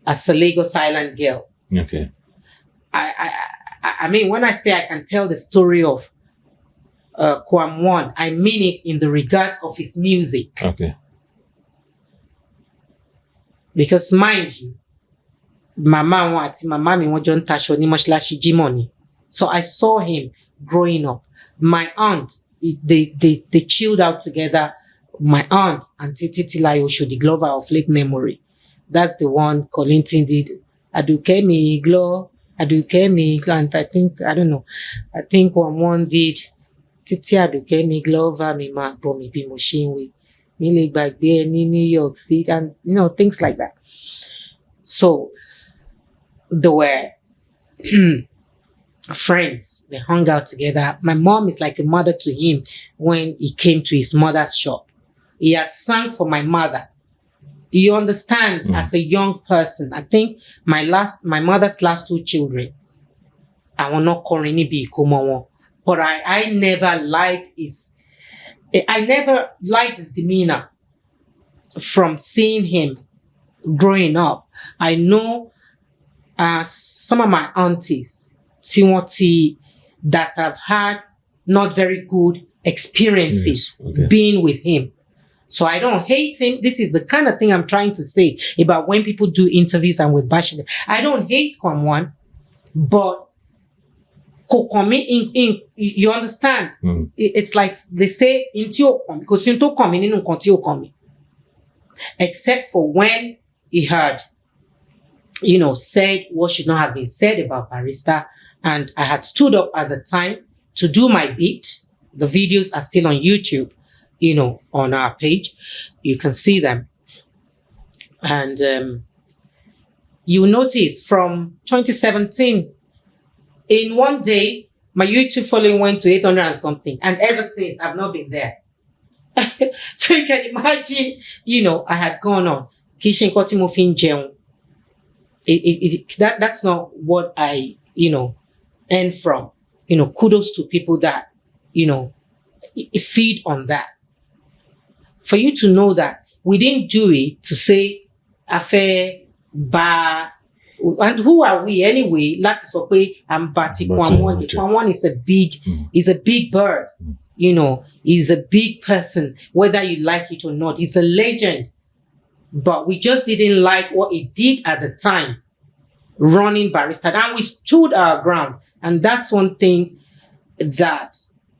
as a Lagos Island girl. Okay. I mean, when I say I can tell the story of KWAM, I mean it in the regards of his music. Okay. Because mind you, Mama mi wọ́n jọ ń taṣọ ní mọ́ṣáláṣí Jímọ̀ ni. So I saw him growing up. My aunt, they chilled out together. My aunt, Auntie Titilayo Oshodi Glover of Lake Memory. That's the one Kollington did. Aduke mi Glo, and I think one did Titi Aduke mi Glover mi ma bomi bi mo ṣe ń wí. Mi lè gbàgbé ẹ ní New York City, and things like that. So they were friends. They hung out together. My mom is like a mother to him when he came to his mother's shop. He had sung for my mother. You understand, as a young person, I think my mother's last 2 children, I will not call any but I never liked his demeanor from seeing him growing up. I know some of my aunties, that have had not very good experiences being with him. So I don't hate him. This is the kind of thing I'm trying to say about when people do interviews and with bashing them. I don't hate KWAM, but you understand? It's like they say because except for when he had, said what should not have been said about Barista, and I had stood up at the time to do my bit. The videos are still on YouTube, on our page. You can see them. And you notice from 2017, in one day, my YouTube following went to 800 and something. And ever since, I've not been there. So you can imagine, I had gone on. Kishin koti mo fin jeun. That's not what I, earn from. Kudos to people that, feed on that. For you to know that we didn't do it to say, affair, ba, and who are we anyway? Let's say, I'm Bati KWAM. KWAM is a big bird. He's a big person, whether you like it or not. He's a legend. But we just didn't like what he did at the time, running Barista. And we stood our ground. And that's one thing that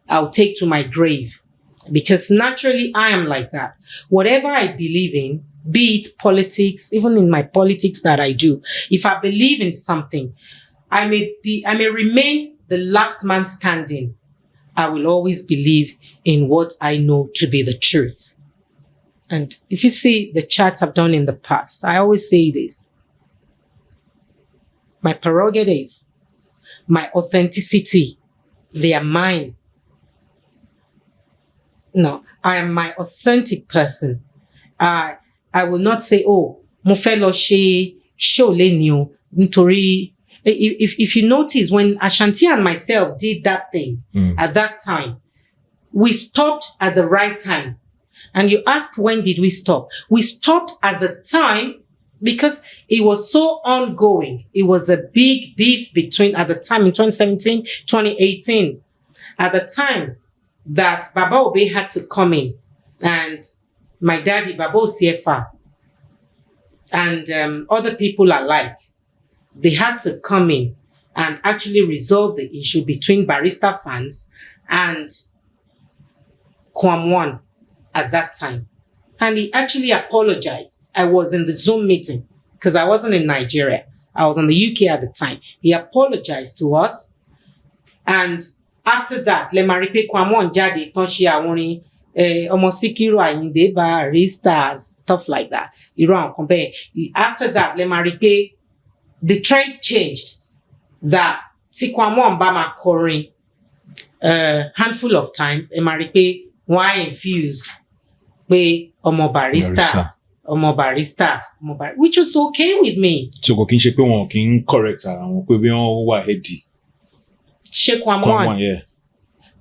I'll take to my grave. Because naturally, I am like that. Whatever I believe in, be it politics, even in my politics that I do, if I believe in something, I may remain the last man standing. I will always believe in what I know to be the truth. And if you see the chats I've done in the past, I always say this. My prerogative, my authenticity, they are mine. No, I am my authentic person. I will not say, mo fẹ́ lọ ṣe show leni o, nítorí if you notice, when Ashanti and myself did that thing at that time, we stopped at the right time. And you ask, when did we stop? We stopped at the time because it was so ongoing. It was a big beef between, at the time in 2017, 2018, at the time that Baba Obe had to come in, and my daddy, Baba Osiefa, and other people alike, they had to come in and actually resolve the issue between Barista fans and KWAM 1 at that time. And he actually apologized. I was in the Zoom meeting because I wasn't in Nigeria. I was in the UK at the time. He apologized to us. And after that, le maripe KWAM 1 jade ton se awon omo Sikiru Ayinde Barrister, stuff like that. After that, le maripe, the trend changed. That ti KWAM 1 ba ma korin handful of times, e maripe why infused pé ọmọ Barista, which was okay with me. So kò kí n ṣe pé wọn kì í correct ara wọn pé bí wọ́n wà heady. Ṣé KWAM 1? Yeah.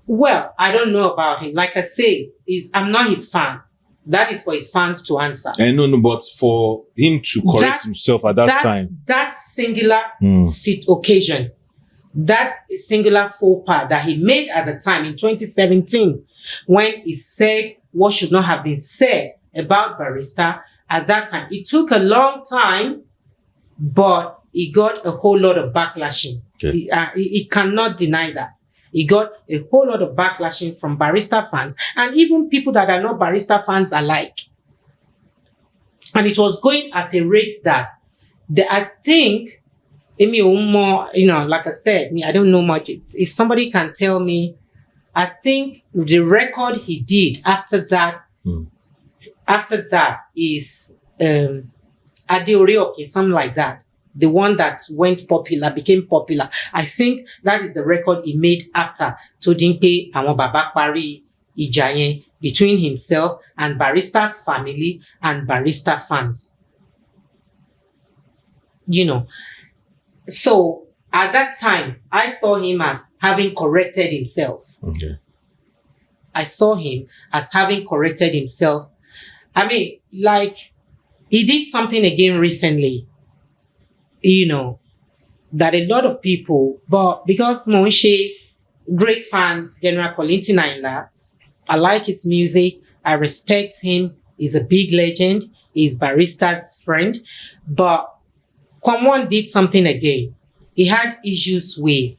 Well, I don't know about him. Like I say, I'm not his fan. That is for his fans to answer. No, but for him to correct himself at that time. That singular occasion, that singular faux pas that he made at the time in 2017, when he said what should not have been said about Barista at that time. It took a long time, but he got a whole lot of backlashing. Okay. He cannot deny that. He got a whole lot of backlashing from Barista fans and even people that are not Barista fans alike. And it was going at a rate that I think, like I said, I don't know much. If somebody can tell me, I think the record he did after that is Adeoreoke, something like that. The one that went popular, became popular. I think that is the record he made after Todinpe and Baba Pari Ijayen between himself and Barista's family and Barista fans. So at that time, I saw him as having corrected himself. Okay. I saw him as having corrected himself. I mean, like, he did something again recently, that a lot of people, but because Monshe, great fan, General Kolinti Naila, I like his music, I respect him, he's a big legend, he's Barista's friend, but KWAM 1 did something again. He had issues with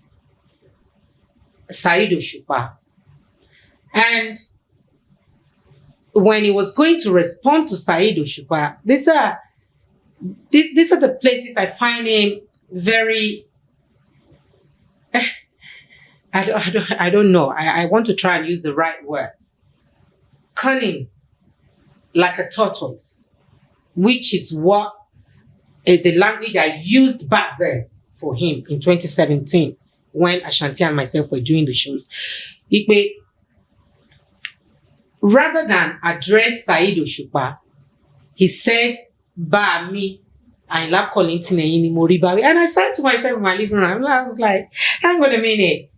Saheed Osupa. And when he was going to respond to Saheed Osupa, these are the places I find him very, I don't know. I want to try and use the right words. Cunning, like a tortoise, which is what the language I used back then for him in 2017 when Ashanti and myself were doing the shows. Rather than address Saheed Osupa, he said, "Ba mi, Ayinla Kollington ẹ̀yin ni mo rí bá wí." And I sat to myself in my living room. I was like, hang on a minute.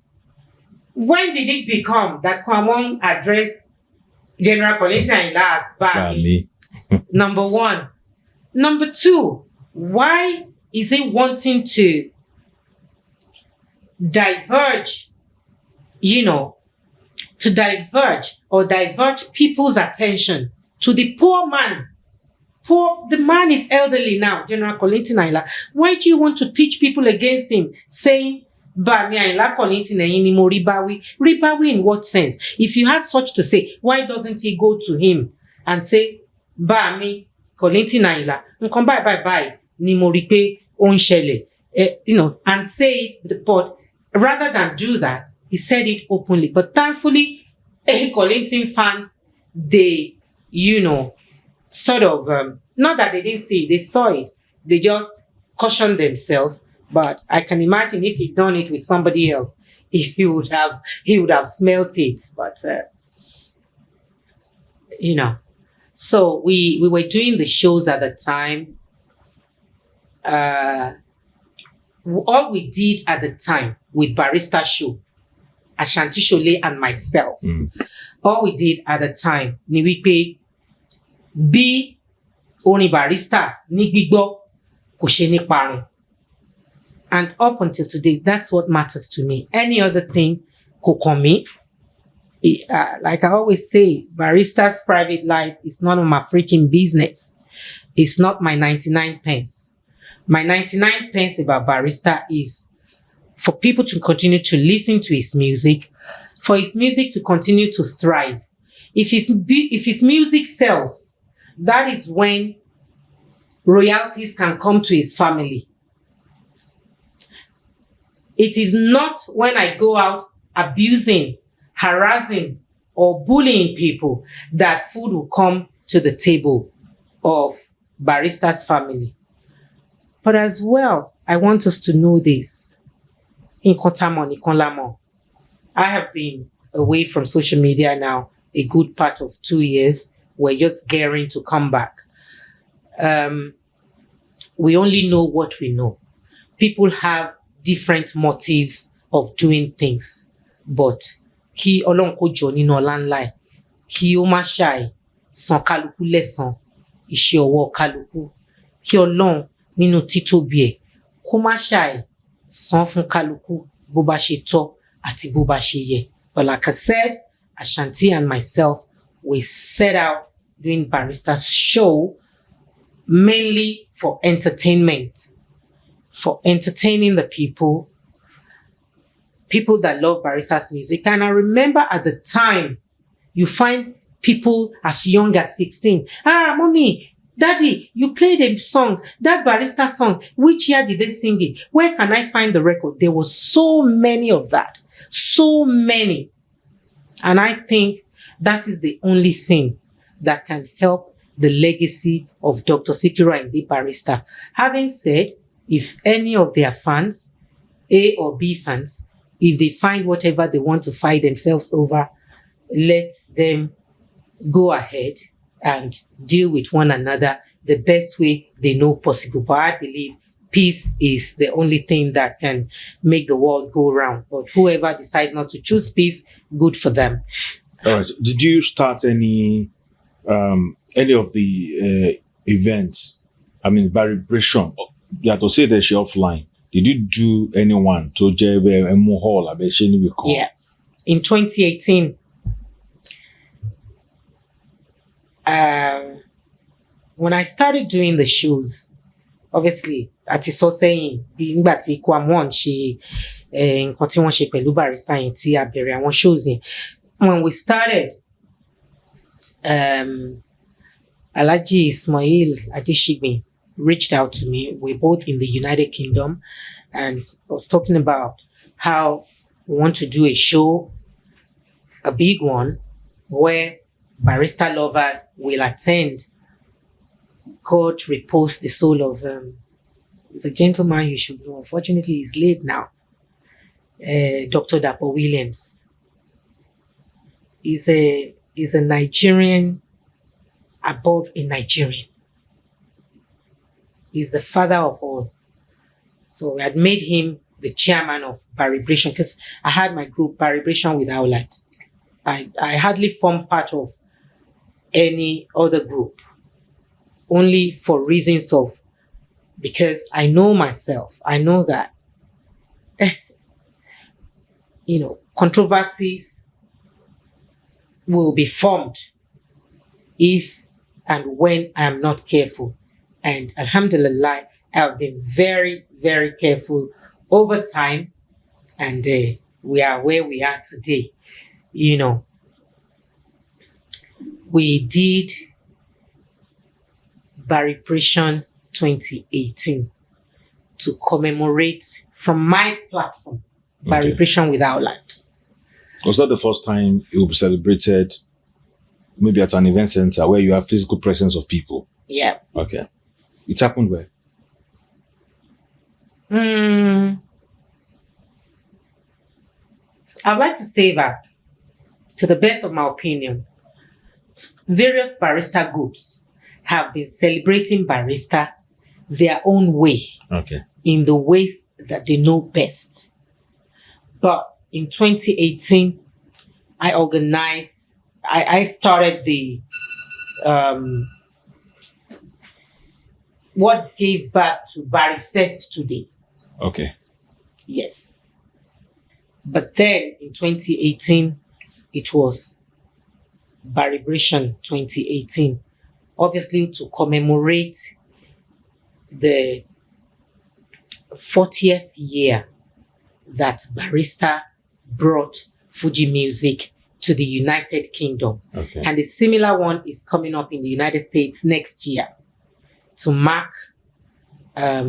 When did it become that KWAM 1 addressed General Kollington Ayinla as Ba mi? Number one. Number two, why is he wanting to divert people's attention to the poor man? The man is elderly now, General Kollington Ayinla. Why do you want to pitch people against him, saying, "Ba mi Ayinla Kollington ẹ̀yin ni mo rí bá wí"? Rí bá wí in what sense? If you had such to say, why doesn't he go to him and say, "Ba mi Kollington Ayinla, nǹkan bye ni mo rí pé ó ń ṣẹlẹ̀," and say it, but rather than do that, he said it openly. But thankfully, Kollington fans, they, sort of, not that they didn't see it, they saw it. They just cautioned themselves. But I can imagine if he'd done it with somebody else, he would have smelt it. But, so we were doing the shows at the time. All we did at the time with Barista Show, Ashanti Shole and myself, all we did at the time, ni wípé bí orin Barrister ní gbígbọ́ kò ṣe ní parun. And up until today, that's what matters to me. Any other thing kò kàn mí. Like I always say, Barrister's private life is none of my freaking business. It's not my 99 pence. My 99 pence about Barrister is for people to continue to listen to his music, for his music to continue to thrive. If his music sells, that is when royalties can come to his family. It is not when I go out abusing, harassing, or bullying people that food will come to the table of Barrister's family. But as well, I want us to know this. I have been away from social media now a good part of 2 years. We're just gearing to come back. We only know what we know. People have different motives of doing things. But kí Ọlọ́run kó jọ nínú ọlá ńlá ẹ̀, kí ó má ṣàì san kálukú lẹ́san iṣẹ́ ọwọ́ kálukú, kí Ọlọ́run nínú títóbi ẹ̀ kó má ṣàì san fún kálukú bó bá ṣe tọ́ àti bó bá ṣe yẹ. But like I said, Ashanti and myself, we set out doing Barrister's show mainly for entertainment, for entertaining the people that love Barrister's music. And I remember at the time, you find people as young as 16. Mommy, Daddy, you played a song, that Barrister song. Which year did they sing it? Where can I find the record? There were so many of that. So many. And I think that is the only thing that can help the legacy of Dr. Sikiru Ayinde Barrister. Having said, if any of their fans, A or B fans, if they find whatever they want to fight themselves over, let them go ahead and deal with one another the best way they know possible. But I believe peace is the only thing that can make the world go round. But whoever decides not to choose peace, good for them. All right. Did you start any of the events? I mean, Barista. You have to say that she offline. Did you do anyone to JB Hall? Yeah. In 2018, when I started doing the shows, obviously, àti sọ sẹ́yìn bí nígbà tí KWAM ṣe nǹkan tí wọ́n ṣe pẹ̀lú Barista yẹn tí a bẹ̀rẹ̀ àwọn shows yẹn. When we started, Alhaji Ismail Adeshigbin reached out to me. We're both in the United Kingdom, and I was talking about how we want to do a show, a big one, where Barista lovers will attend. God repose the soul of he's a gentleman you should know. Unfortunately, he's late now. Dr. Dapo Williams. He's a Nigerian above a Nigerian. He's the father of all. So we had made him the chairman of Barista because I had my group Barista with Aolat. I hardly formed part of any other group, only for reasons of, because I know myself. I know that, controversies will be formed if and when I am not careful. And alhamdulillah, I've been very, very careful over time. And we are where we are today. We did Barista 2018 to commemorate from my platform, Barista with Aolat. Was that the first time it will be celebrated, maybe at an event center where you have physical presence of people? Yeah. Okay. It happened where? I'd like to say that, to the best of my opinion, various Barista groups have been celebrating Barista their own way, in the ways that they know best. But in 2018, I started the what gave birth to Barista today. Okay. Yes. But then in 2018, it was Barista 2018. Obviously to commemorate the 40th year that Barista brought Fuji music to the United Kingdom. Okay. And a similar one is coming up in the United States next year to mark, I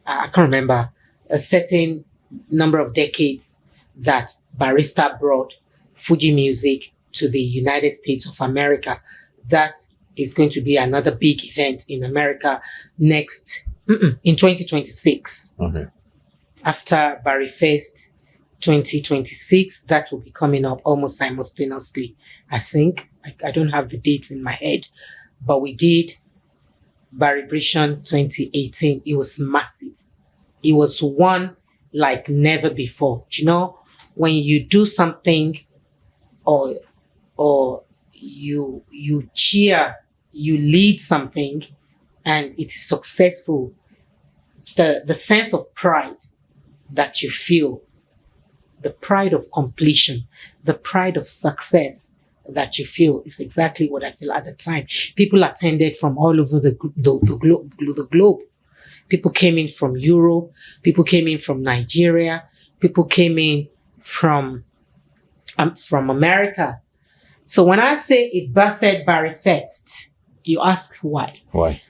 can't remember, a certain number of decades that Barista brought Fuji music to the United States of America. That is going to be another big event in America in 2026. Okay. After Barista 2026, that will be coming up almost simultaneously. I think I don't have the dates in my head, but we did Barista 2018. It was massive. It was one like never before. Do you know, when you do something or you cheer, you lead something and it is successful, the sense of pride that you feel, the pride of completion, the pride of success that you feel is exactly what I feel at the time. People attended from all over the globe. People came in from Europe. People came in from Nigeria. People came in from America. So when I say it birthed Barista, you ask why? Why?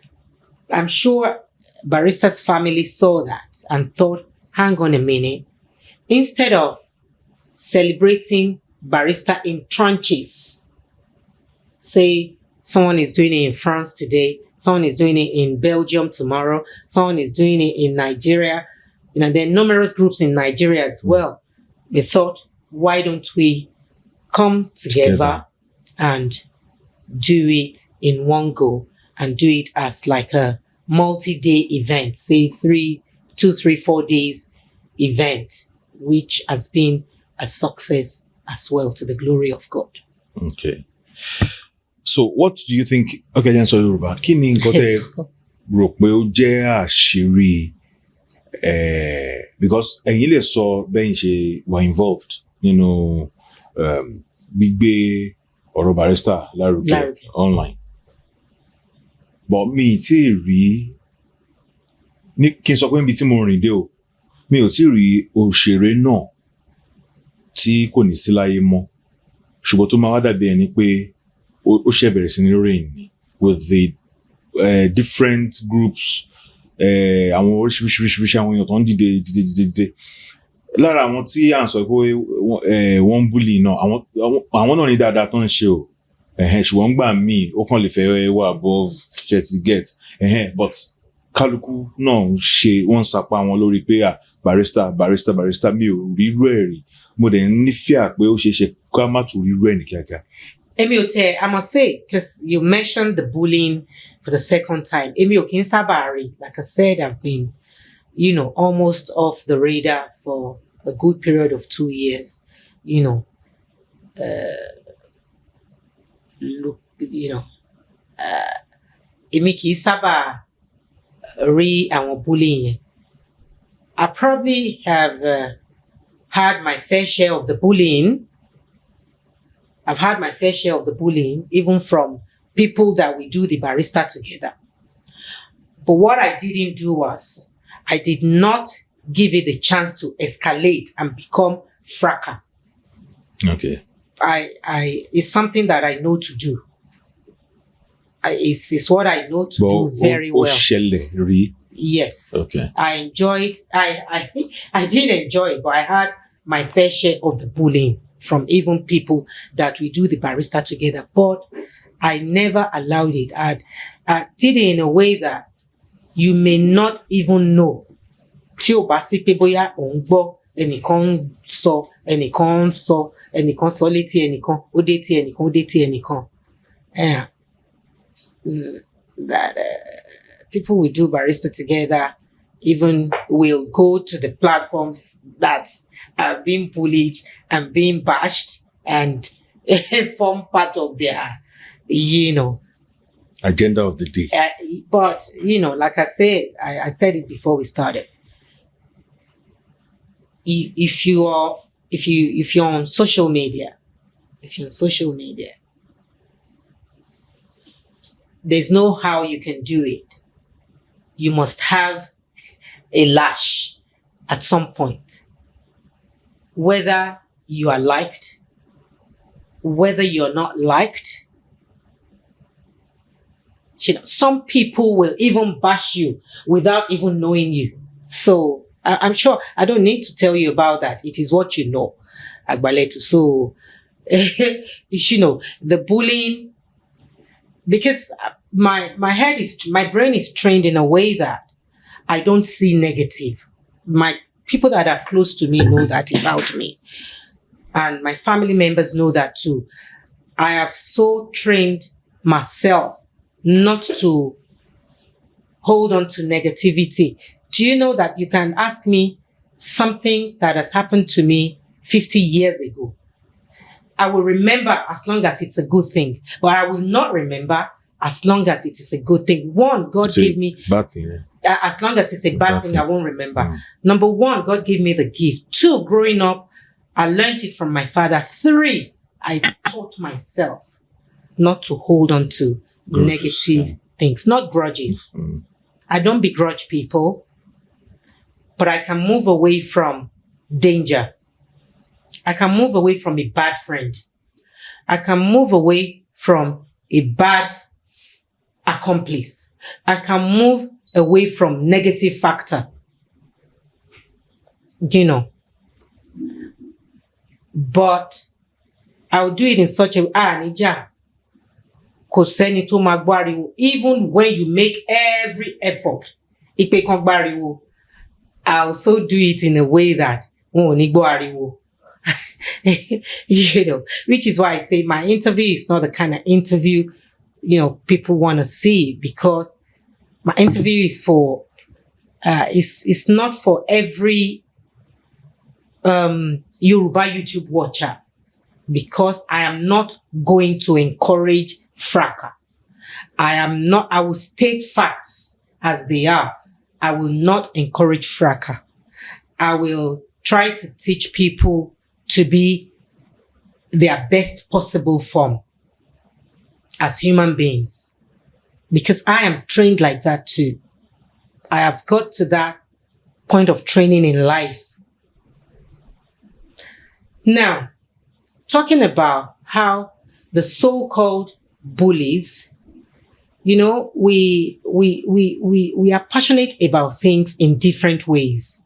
I'm sure Barista's family saw that and thought, hang on a minute. Instead of celebrating Barista in tranches, say someone is doing it in France today, someone is doing it in Belgium tomorrow, someone is doing it in Nigeria. You know, there are numerous groups in Nigeria as well. They thought, why don't we come together and do it in one go and do it as like a multi-day event, say 2, 3, 4 days event, which has been a success as well, to the glory of God. Okay. So what do you think? Okay, then so Yoruba. Kí ni nǹkan tẹ́ rò pé ó jẹ́ àṣírí because ẹ̀yin lè sọ bẹ́yìn ṣe were involved nínú gbígbé ọ̀rọ̀ Barista lárugẹ online. But mi tí rí ní kí n sọ pé níbi tí mo rìn dé o, mi ò tí rí òṣèré náà tí kò ní sí láyé mọ́, ṣùgbọ́n tó máa wá dàbí ẹni pé ó ṣe bẹ̀rẹ̀ sí ní reign with the different groups, àwọn oríṣiríṣi àwọn èèyàn tó ń dìde. Lára àwọn tí à ń sọ pé wọ́n ń bully náà, àwọn náà ní dáadáa tó ń ṣe o, ṣùgbọ́n gbà míì ó kàn lè fẹ́ wà above thirty get, but kálukú náà wọ́n sapá wọn lórí pé Barista mi ò rí irú ẹ̀ rí, mo dẹ̀ nífẹ̀ẹ́ pé ó ṣeé ká má tún rí irú ẹ̀ ní kíákíá. Èmi ò tẹ̀, I must say, because you mentioned the bullying for the second time. Èmi ò kí ń sábà rí. Like I said, I've been, almost off the radar for a good period of 2 years. Èmi kì í sábà rí àwọn bullying yẹn. I probably have had my fair share of the bullying. I've had my fair share of the bullying, even from people that we do the Barista together. But what I didn't do was, I did not give it the chance to escalate and become fracas. Okay. It's something that I know to do. It's what I know to do very well. Yes. Okay. I did enjoy it, but I had my fair share of the bullying from even people that we do the Barista together. But I never allowed it. I did it in a way that you may not even know. Tí o bá sí pé bóyá ò ń gbọ́ ẹnìkan sọ létí ẹnìkan, ó dé tí ẹnìkan, ó dé tí ẹnìkan. That people we do Barista together even will go to the platforms that are being bullied and being bashed and form part of their, agenda of the day. But, like I said, I said it before we started. If you're on social media, there's no how you can do it. You must have a lash at some point. Whether you are liked, whether you're not liked. Some people will even bash you without even knowing you. So I'm sure I don't need to tell you about that. It is what you know, Agbaletu. So, the bullying, because my brain is trained in a way that I don't see negative. My people that are close to me know that about me. And my family members know that too. I have so trained myself not to hold on to negativity. Do you know that you can ask me something that has happened to me 50 years ago? I will remember as long as it's a good thing, but I will not remember as long as it is a good thing. One, God gave me... Bad thing, as long as it's a bad thing, I won't remember. Number one, God gave me the gift. Two, growing up, I learned it from my father. Three, I taught myself not to hold on to negative things, not grudges. I don't begrudge people, but I can move away from danger. I can move away from a bad friend. I can move away from a bad accomplice. I can move away from negative factor. But I'll do it in such a way, even when you make every effort, I also do it in a way that which is why I say my interview is not the kind of interview people want to see, because my interview is for it's not for every Yoruba YouTube watcher, because I am not going to encourage fracas. I will state facts as they are. I will not encourage fracas. I will try to teach people to be their best possible form as human beings, because I am trained like that too. I have got to that point of training in life. Now, talking about how the so-called bullies, we are passionate about things in different ways.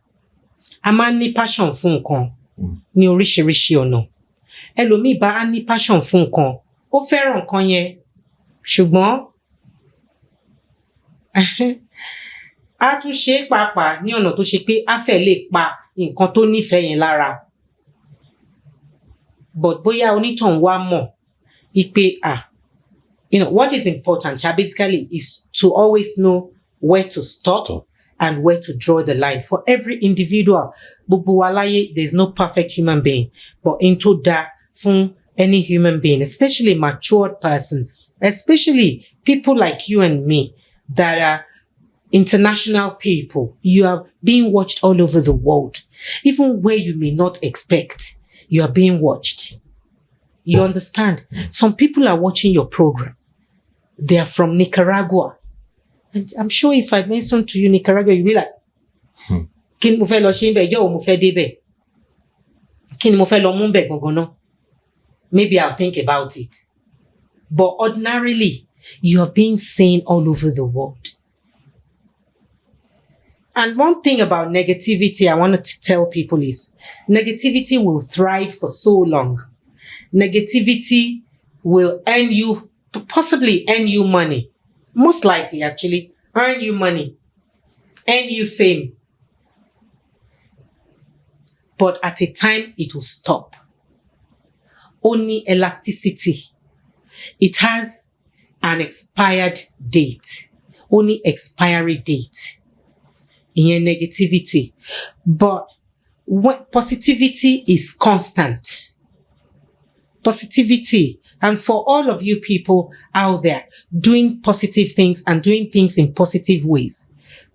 A máa ń ní passion fún nǹkan ní oríṣiríṣi ọ̀nà. Ẹlòmíì bá á ní passion fún nǹkan, ó fẹ́ràn nǹkan yẹn, ṣùgbọ́n á tún ṣe é pàápàá ní ọ̀nà tó ṣe pé á fẹ́ lè pa nǹkan tó nífẹ̀ẹ́ yẹn lára. But bóyá onítọ̀hún wá mọ̀ ipe what is important basically is to always know where to stop and where to draw the line. For every individual, gbogbo wa láyé, there's no perfect human being, but into that fún any human being, especially a matured person, especially people like you and me that are international people. You are being watched all over the world, even where you may not expect. You are being watched. You understand? Some people are watching your program. They are from Nicaragua. And I'm sure if I mention to you Nicaragua, you'll be like, Kin mo fẹ́ lọ ṣe ńbẹ̀, yo mo fẹ́ débẹ̀. Kin mo fẹ́ lọ mú ńbẹ̀ gangan náà. Maybe I'll think about it. But ordinarily, you are being seen all over the world. And one thing about negativity I wanted to tell people is negativity will thrive for so long. Negativity will possibly earn you money. Most likely, actually, earn you money, earn you fame. But at a time, it will stop. Only elasticity. It has an expired date. Only expiry date. In negativity. But when positivity is constant. positivity. And for all of you people out there doing positive things and doing things in positive ways,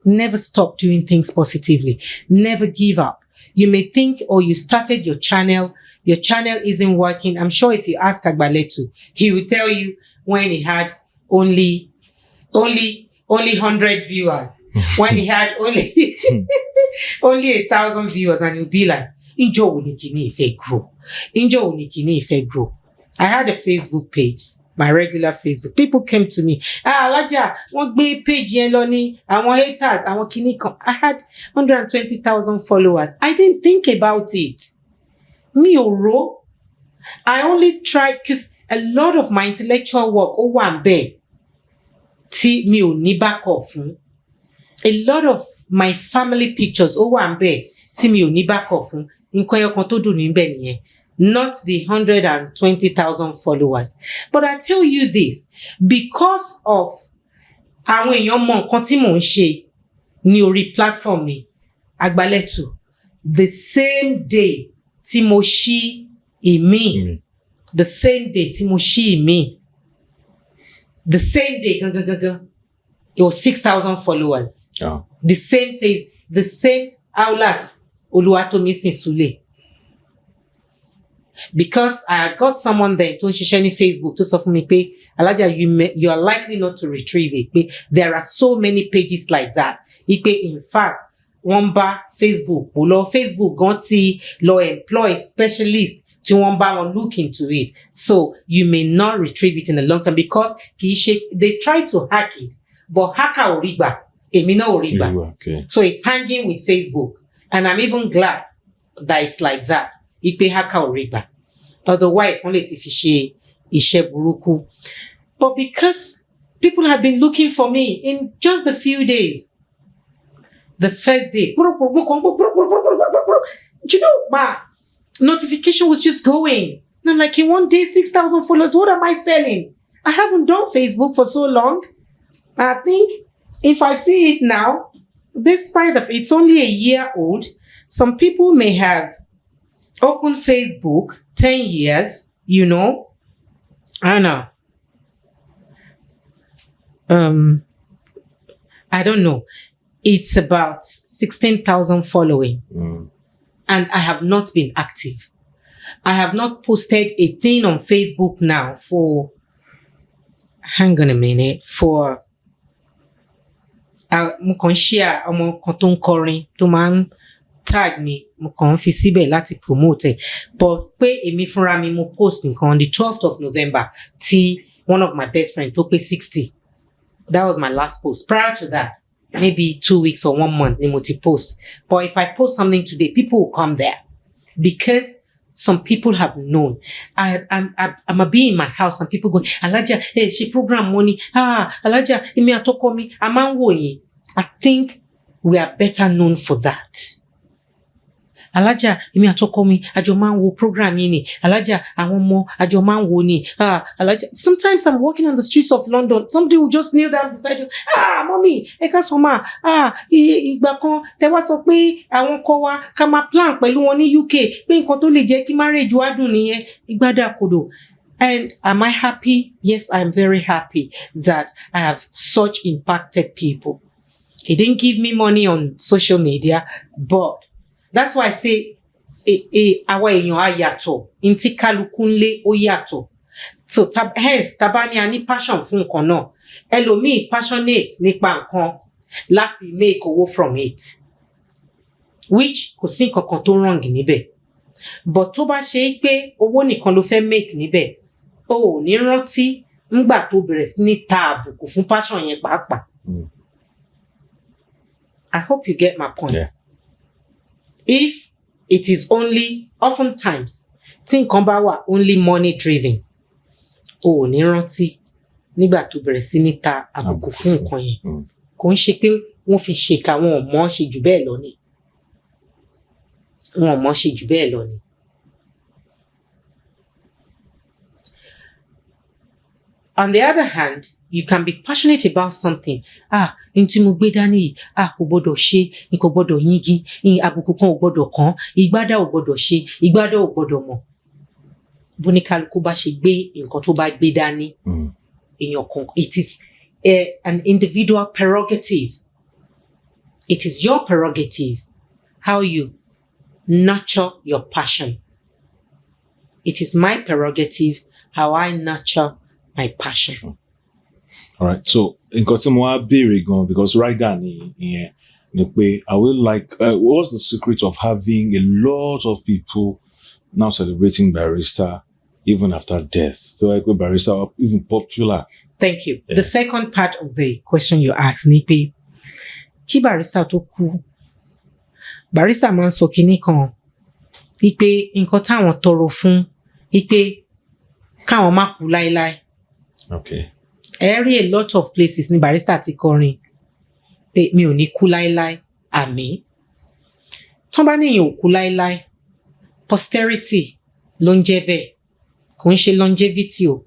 never stop doing things positively. Never give up. You may think, oh, you started your channel isn't working. I'm sure if you ask Agbaletu, he will tell you when he had only 100 viewers, when he had only 1,000 viewers, and he'll be like, Injo unikini ife grow. Injo unikini ife grow. I had a Facebook page, my regular Facebook. People came to me. Alhaja, wọ́n gbé page yẹn lọ ní àwọn haters, àwọn kini kan. I had 120,000 followers. I didn't think about it. Mi ò rò. I only tried because a lot of my intellectual work ó wà ńbẹ̀ tí mi ò ní backup fún. A lot of my family pictures ó wà ńbẹ̀ tí mi ò ní backup fún. Nǹkan ẹyọkan tó dùn níbẹ̀ nìyẹn. Not the 120,000 followers. But I tell you this, because of àwọn èèyàn mọ nǹkan tí mò ń ṣe ní orí platform mi, Agbaletu, the same day tí mo ṣí ìmí, the same day tí mo ṣí ìmí, the same day, it was 6,000 followers. Oh. The same face, the same Aolat Oluwatomisin Soule. Because I had got someone there to share ní Facebook to sọ fún mi pé, Alhaja, you are likely not to retrieve it. Pé there are so many pages like that. Ipe, in fact, wọ́n bá Facebook gan ti lọ employ specialist tí wọ́n bá wọn look into it. So you may not retrieve it in the long term because they try to hack it, but hacker ò rí gbà, èmi náà ò rí gbà. Okay. So it's hanging with Facebook, and I'm even glad that it's like that. Ipe hacker ò rí gbà. Otherwise, wọ́n lè ti fi ṣe iṣẹ́ burúkú. But because people have been looking for me in just a few days, the first day, you know, my notification was just going. And I'm like, in one day, 6,000 followers, what am I selling? I haven't done Facebook for so long. I think if I see it now, despite it's only a year old, some people may have opened Facebook 10 years, you know. I don't know. I don't know. It's about 16,000 following. And I have not been active. I have not posted a thing on Facebook now for, hang on a minute, for mo kàn share ọmọ kan tó ń kọrin tó máa ń tag me, mo kàn fi síbẹ̀ láti promote ẹ̀. But pé èmi fúnra mi mo post nǹkan on the 12th of November tí one of my best friends tó pé 60. That was my last post. Prior to that, maybe 2 weeks or 1 month ni mo ti post. But if I post something today, people will come there because some people have known. I'm a be in my house and people go, Alhaja, hey, she program money. Alhaja, imi atoko mi, amanwoyi. I think we are better known for that. Alhaja, imi atoko mi, ajo man wo program ni. Alhaja, awon mo, ajo man wo ni. Alhaja. Sometimes I'm walking on the streets of London. Somebody will just kneel down beside you. Mommy, eka soma. Ìgbà kan te wá sọ pé àwọn ko wa ká máa plan pẹ̀lú wọn ní UK pé nǹkan tó lè jẹ́ kí marriage wa dùn nìyẹn. Ìgbádà kodo. And am I happy? Yes, I'm very happy that I have such impacted people. He didn't give me money on social media, but that's why I say àwa èèyàn á yàtọ̀, ntí kálukú ńlé ó yàtọ̀. So hence tabani a ní passion fún nǹkan náà. Ẹlòmíì passionate nípa nǹkan láti make owó from it, which kò sí nǹkan kan tó wrong níbẹ̀. But tó bá ṣe pé owó nìkan ló fẹ́ make níbẹ̀, o ò ní rántí ńgbà tó bẹ̀rẹ̀ sí ní ta àbùkù fún passion yẹn pàápàá. I hope you get my point. Yeah. If it is only, oftentimes, tí nǹkan bá wà only money driven, o ò ní rántí nígbà tó bẹ̀rẹ̀ sí ní ta àbùkù fún nǹkan yẹn. Kò ń ṣe pé wọ́n fi ṣèkà, wọn ò mọ̀ ṣe jù bẹ́ẹ̀ lọ ni. Wọn ò mọ̀ ṣe jù bẹ́ẹ̀ lọ ni. On the other hand, you can be passionate about something. Ntí mo gbé dání yìí, kò gbọdọ̀ ṣe, n kò gbọdọ̀ yíngí, àbùkù kan ò gbọdọ̀ kàn, ìgbádà ò gbọdọ̀ ṣe, ìgbádà ò gbọdọ̀ mọ̀. bóníkálukú bá ṣe gbé nǹkan tó bá gbé dání èèyàn kan it is an individual prerogative. It is your prerogative how you nurture your passion. It is my prerogative how I nurture my passion. Sure. All right. So, nǹkan tí mo wá béèrè gan because rider ni ìyẹn ni pé I would like what's the secret of having a lot of people now celebrating Barista even after death? So like Barista are even popular. Thank you. Yeah. The second part of the question you asked ni pé kí Barista tó kú, Barista máa ń sọ kinní kan wípé nǹkan táwọn tọrọ fún wípé káwọn má kú láéláé. Okay. A lot of places ni Barista ti kọrin pé mi ò ní kú láéláé, àmín. Tán bá níyàn ò kú láéláé, posterity ló ń jẹ́ bẹ́ẹ̀, kò ń ṣe longevity o.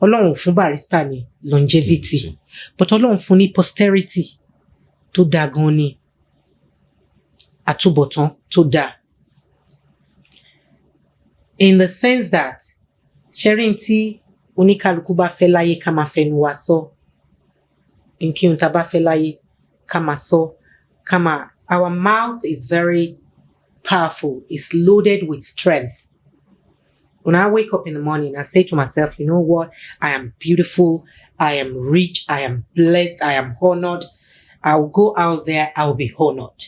Ọlọ́run ò fún Barista ní longevity, but Ọlọ́run fún ní posterity tó dáa gan ni, àtúbọ̀tán tó dáa. In the sense that sharing tí oníkálukú bá fẹ́ láyé ká máa fẹnu wa sọ, nkíhun tá bá fẹ́ láyé ká máa sọ, ká máa. Our mouth is very powerful. It's loaded with strength. When I wake up in the morning, I say to myself, you know what? I am beautiful. I am rich. I am blessed. I am honored. I will go out there. I will be honored.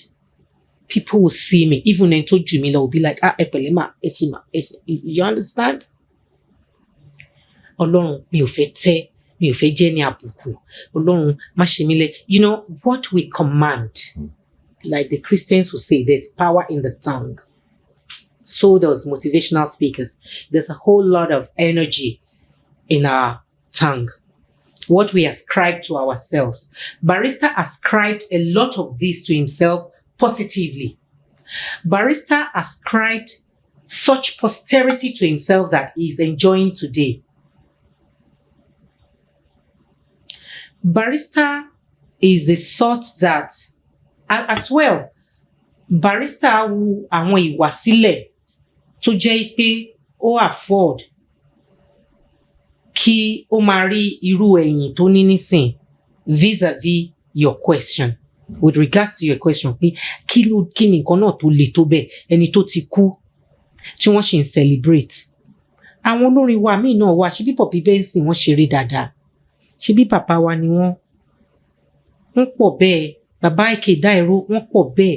People will see me. Even when to Jumila will be like, epelema, eshima. You understand? Ọlọ́run mi ò fẹ́ tẹ́, mi ò fẹ́ jẹ́ ní àbùkù. Ọlọ́run má ṣe mí lẹ́. You know what we command, like the Christians will say, there's power in the tongue. So does motivational speakers. There's a whole lot of energy in our tongue. What we ascribe to ourselves. Barista ascribed a lot of this to himself positively. Barista ascribed such posterity to himself that he is enjoying today. Barista is the sort that, as well, Barista wu àwọn ìwà sílẹ̀ tó jẹ́ pé ó afford kí ó máa rí irú ẹ̀yìn tó ní nísìn vis-a-vis your question. With regards to your question, pé kí ni nǹkan náà tó le tó bẹ́ẹ̀ ẹni tó ti kú tí wọ́n ṣe ń celebrate. Àwọn olórin wa míì náà wà, ṣebí Poppy Benson wọ́n ṣeré dáadáa. Ṣebí pàpà wa ni wọ́n pọ̀ bẹ́ẹ̀, bàbá Ike Dairo wọ́n pọ̀ bẹ́ẹ̀.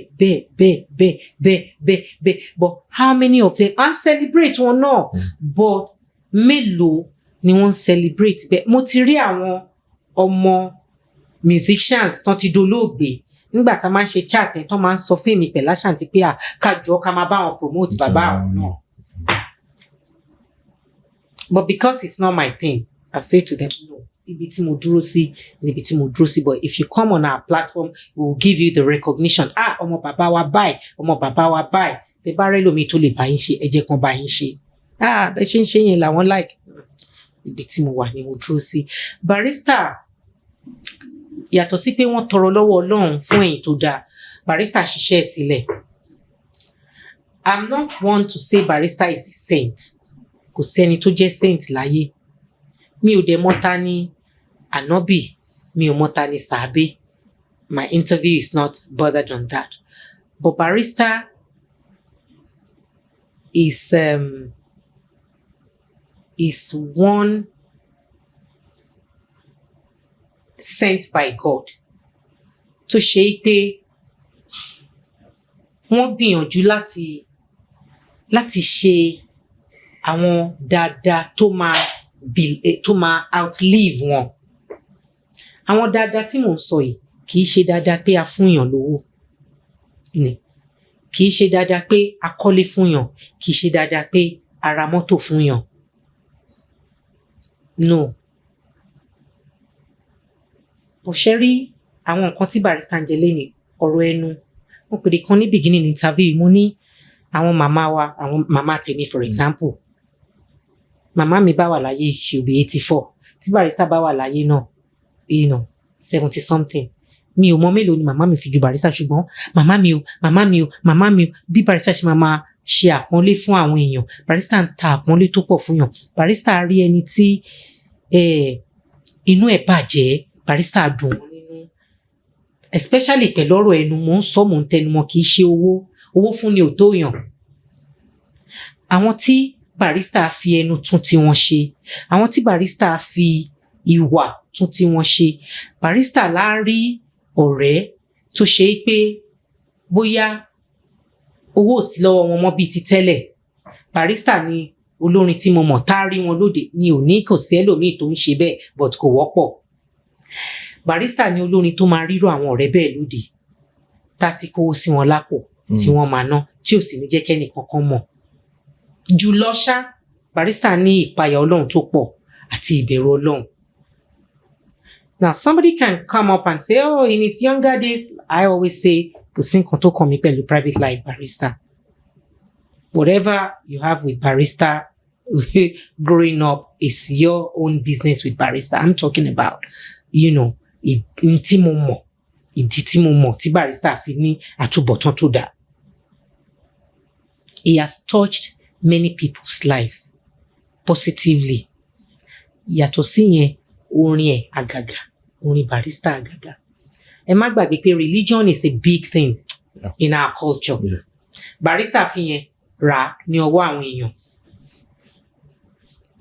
But how many of them are celebrate wọn náà? But mélòó ni wọ́n celebrate bẹ́ẹ̀? Mo ti rí àwọn ọmọ musicians tán ti dolóògbé nígbà tá máa ń ṣe chat ẹ̀ tán máa ń sọ fún èmi pẹ̀lú àṣàǹtí pé kájọ ká máa bá wọn promote bàbá àwọn náà. But because it's not my thing, I say to them, no. Ibi tí mo dúró sí, níbi tí mo dúró sí. But if you come on our platform, we will give you the recognition. Ọmọ bàbá wa báyìí, ọmọ bàbá wa báyìí. Tẹ́ bá rẹ́ lómi tó lè bá yín ṣe, ẹ jẹ́ kan bá yín ṣe. Bẹ́ẹ̀ ṣe ń ṣe yẹn làwọn like. Ibi tí mo wà ni mo dúró sí. Barista, yàtọ̀ sí pé wọ́n tọrọ lọ́wọ́ Ọlọ́run fún ẹ̀yìn tó dáa. Barista ṣiṣẹ́ sílẹ̀. I'm not one to say Barista is a saint. Kò sẹ́ni tó jẹ́ saint láyé. Mi ò dẹ̀ mọ́ta ní Ànábì, mi ò mọ́ta ní Sàábé. My interview is not bothered on that. But Barista is one sent by God tó ṣe pé wọ́n gbìyànjú láti ṣe àwọn dáadáa tó máa outlive wọn. Àwọn dáadáa tí mò ń sọ yìí kì í ṣe dáadáa pé a fúnyàn lówó ni, kì í ṣe dáadáa pé a kọ́lé fúnyàn, kì í ṣe dáadáa pé a ra mọ́tò fúnyàn. No. Bó ṣe rí àwọn nǹkan tí Barista ń jẹ lénìí ọ̀rọ̀ ẹnu. Mo pèrè kan ní beginning interview, mo ní àwọn màmá wa, àwọn màmá tèmi for example. Màmá mi bá wà láyé, she'll be 84. Tí Barista bá wà láyé náà, 70 something. Mi ò mọ mélòó ni màmá mi fi ju Barista, ṣùgbọ́n màmá mi ò bí Barista ṣe ṣe àpọ́nlé fún àwọn èèyàn, barista ń ta àpọ́nlé tó pọ̀ fún yàn, barista rí ẹni tí inú ẹ̀ bàjẹ́, barista dùn wọ́n nínú, especially pẹ̀lú ọ̀rọ̀ ẹnu, mò ń sọ, mò ń tẹnumọ́, kì í ṣe owó fún ni ò tó yàn. Àwọn tí barista fi ẹnu tún tí wọ́n ṣe, àwọn tí barista fi ìwà tún tí wọ́n ṣe, barista láàrí ọ̀rẹ́ tó ṣe é pé bóyá owó ò sí lọ́wọ́ wọn mọ́ bíi ti tẹ́lẹ̀, barista ni olórin tí mo mọ̀ tá a rí wọn lóde, ni ò ní kò sí ẹlòmíì tó ń ṣe bẹ́ẹ̀, but kò wọ́pọ̀. Barista ni olórin tó máa rírò àwọn ọ̀rẹ́ bẹ́ẹ̀ lóde, tá ti kówó sí wọn lápò tí wọ́n máa ná, tí ò sì ní jẹ́ kẹ́nì kankan mọ̀. Jùlọ ṣá, barista ní ìpayà Ọlọ́run tó pọ̀ àti ìbẹ̀rù Ọlọ́run. Now somebody can come up and say, oh, in his younger days, I always say, kò sí nǹkan tó kàn mí pẹ̀lú private life barista. Whatever you have with barista growing up is your own business with barista. I'm talking about, ìdí tí mo mọ̀ tí barista fi ní àtúbọ̀tán tó dáa. He has touched many people's lives positively. Yàtọ̀ sí yẹn, orin ẹ̀ àgàgà, orin barista àgàgà. Ẹ má gbàgbé pé religion is a big thing in our culture. Yeah. Barista fi yẹn rà ní ọwọ́ àwọn èèyàn.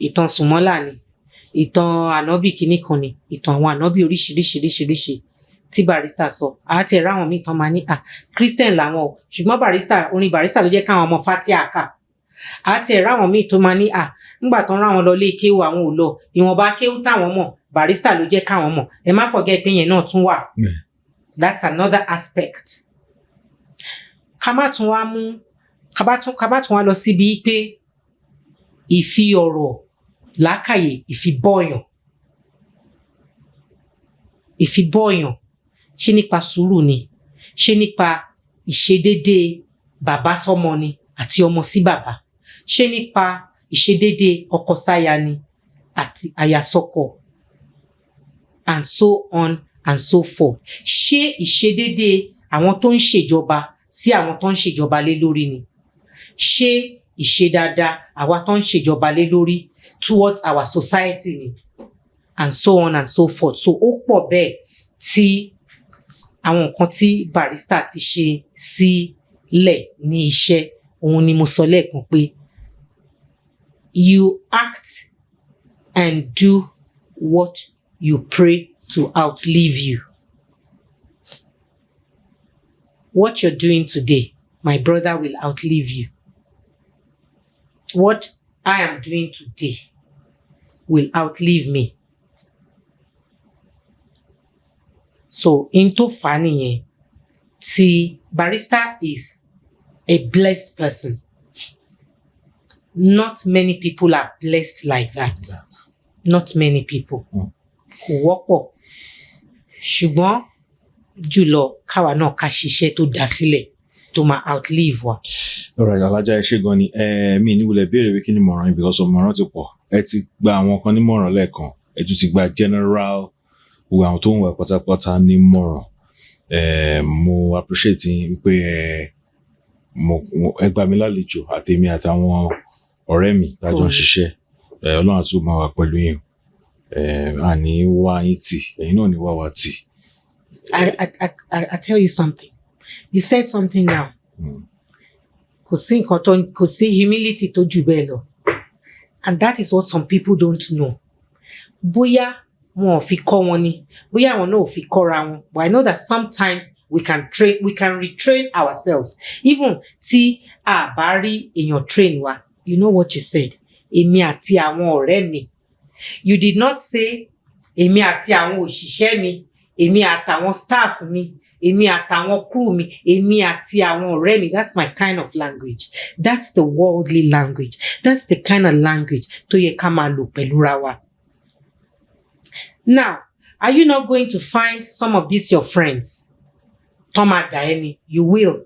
Ìtàn Sùmọ́là ni, ìtàn ànábì kìíní kan ni, ìtàn àwọn ànábì oríṣiríṣiríṣiríṣi tí barista sọ. Àti ẹ̀rọ àwọn míì tán máa ní Christian làwọn o, ṣùgbọ́n barista, orin barista ló jẹ́ káwọn ọmọ Fátíà kà. Àti ẹ̀rọ àwọn míì tó máa ní nígbà tán ráwọn lọ lé kéwú àwọn ò lọ, ìwọ̀nba kéwú táwọn mọ̀, barista ló jẹ́ káwọn mọ̀. Ẹ má forget pé yẹn náà tún wà. That's another aspect. Ká má tún wá lọ síbi pé ìfi ọ̀rọ̀ lákàyè, ìfibọ́ọ̀yàn, ṣé nípa sùúrù ni, ṣé nípa ìṣedédé bàbá sọ́mọ ni àti ọmọ sí bàbá, ṣé nípa ìṣedédé ọkọ sáya ni àti aya sọ́kọ, and so on and so forth. Ṣé ìṣedédé àwọn tó ń ṣèjọba sí àwọn tó ń ṣèjọba lé lórí ni? Ṣé ìṣe dáadáa àwa tó ń ṣèjọba lé lórí towards our society ni? And so on and so forth. So ó pọ̀ bẹ́ẹ̀ tí àwọn nǹkan tí barista ti ṣe sílẹ̀ ní iṣẹ́. Òun ni mo sọ lẹ́ẹ̀kan pé you act and do what you pray to outlive you. What you're doing today, my brother, will outlive you. What I am doing today will outlive me. So, into funny, see, barista is a blessed person. Not many people are blessed like that. Not many people. Kò wọ́pọ̀. Ṣùgbọ́n jùlọ káwa náà ká ṣiṣẹ́ tó dá sílẹ̀ tó máa outlive wa. Alright, Alhaja, ẹ ṣé gan ni. Mi ní wulẹ̀ béèrè pé kí ni mọ̀ràn yín, because ọmọràn ti pọ̀. Ẹ ti gba àwọn kan ní mọ̀ràn lẹ́ẹ̀kan. Ẹ tún ti gba general gbogbo àwọn tó ń wà pátápátá ní mọ̀ràn. Mo appreciate yín pé ẹ gbà mí lálejò àtèmi àtàwọn ọ̀rẹ́ mi tájọ ń ṣiṣẹ́. Ọlọ́run àti ó máa wà pẹ̀lú yín. Àní wá yín tì, ẹ̀yin náà ní wá wa tì. I tell you something. You said something now. Kò sí humility tó jù bẹ́ẹ̀ lọ. And that is what some people don't know. Bóyá wọn ò fi kọ́ wọn ni, bóyá àwọn náà ò fi kọ́ra wọn. But I know that sometimes we can retrain ourselves. Even tí a bá rí èèyàn train wa. You know what you said? Èmi àti àwọn ọ̀rẹ́ mi. You did not say èmi àti àwọn òṣìṣẹ́ mi, èmi àtàwọn staff mi, èmi àtàwọn crew mi, èmi àti àwọn ọ̀rẹ́ mi. That's my kind of language. That's the worldly language. That's the kind of language tó yẹ ká máa lò pẹ̀lú ra wa. Now, are you not going to find some of these your friends? Toma Daeni, you will.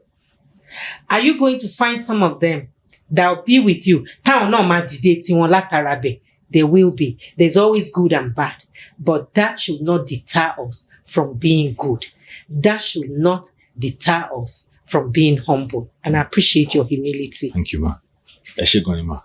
Are you going to find some of them that will be with you? Táwọn náà máa dìde tí wọn látara bẹ̀. There will be. There's always good and bad. But that should not deter us from being good. That should not deter us from being humble. And I appreciate your humility. Thank you, ma. Ẹ ṣé gan ni, ma.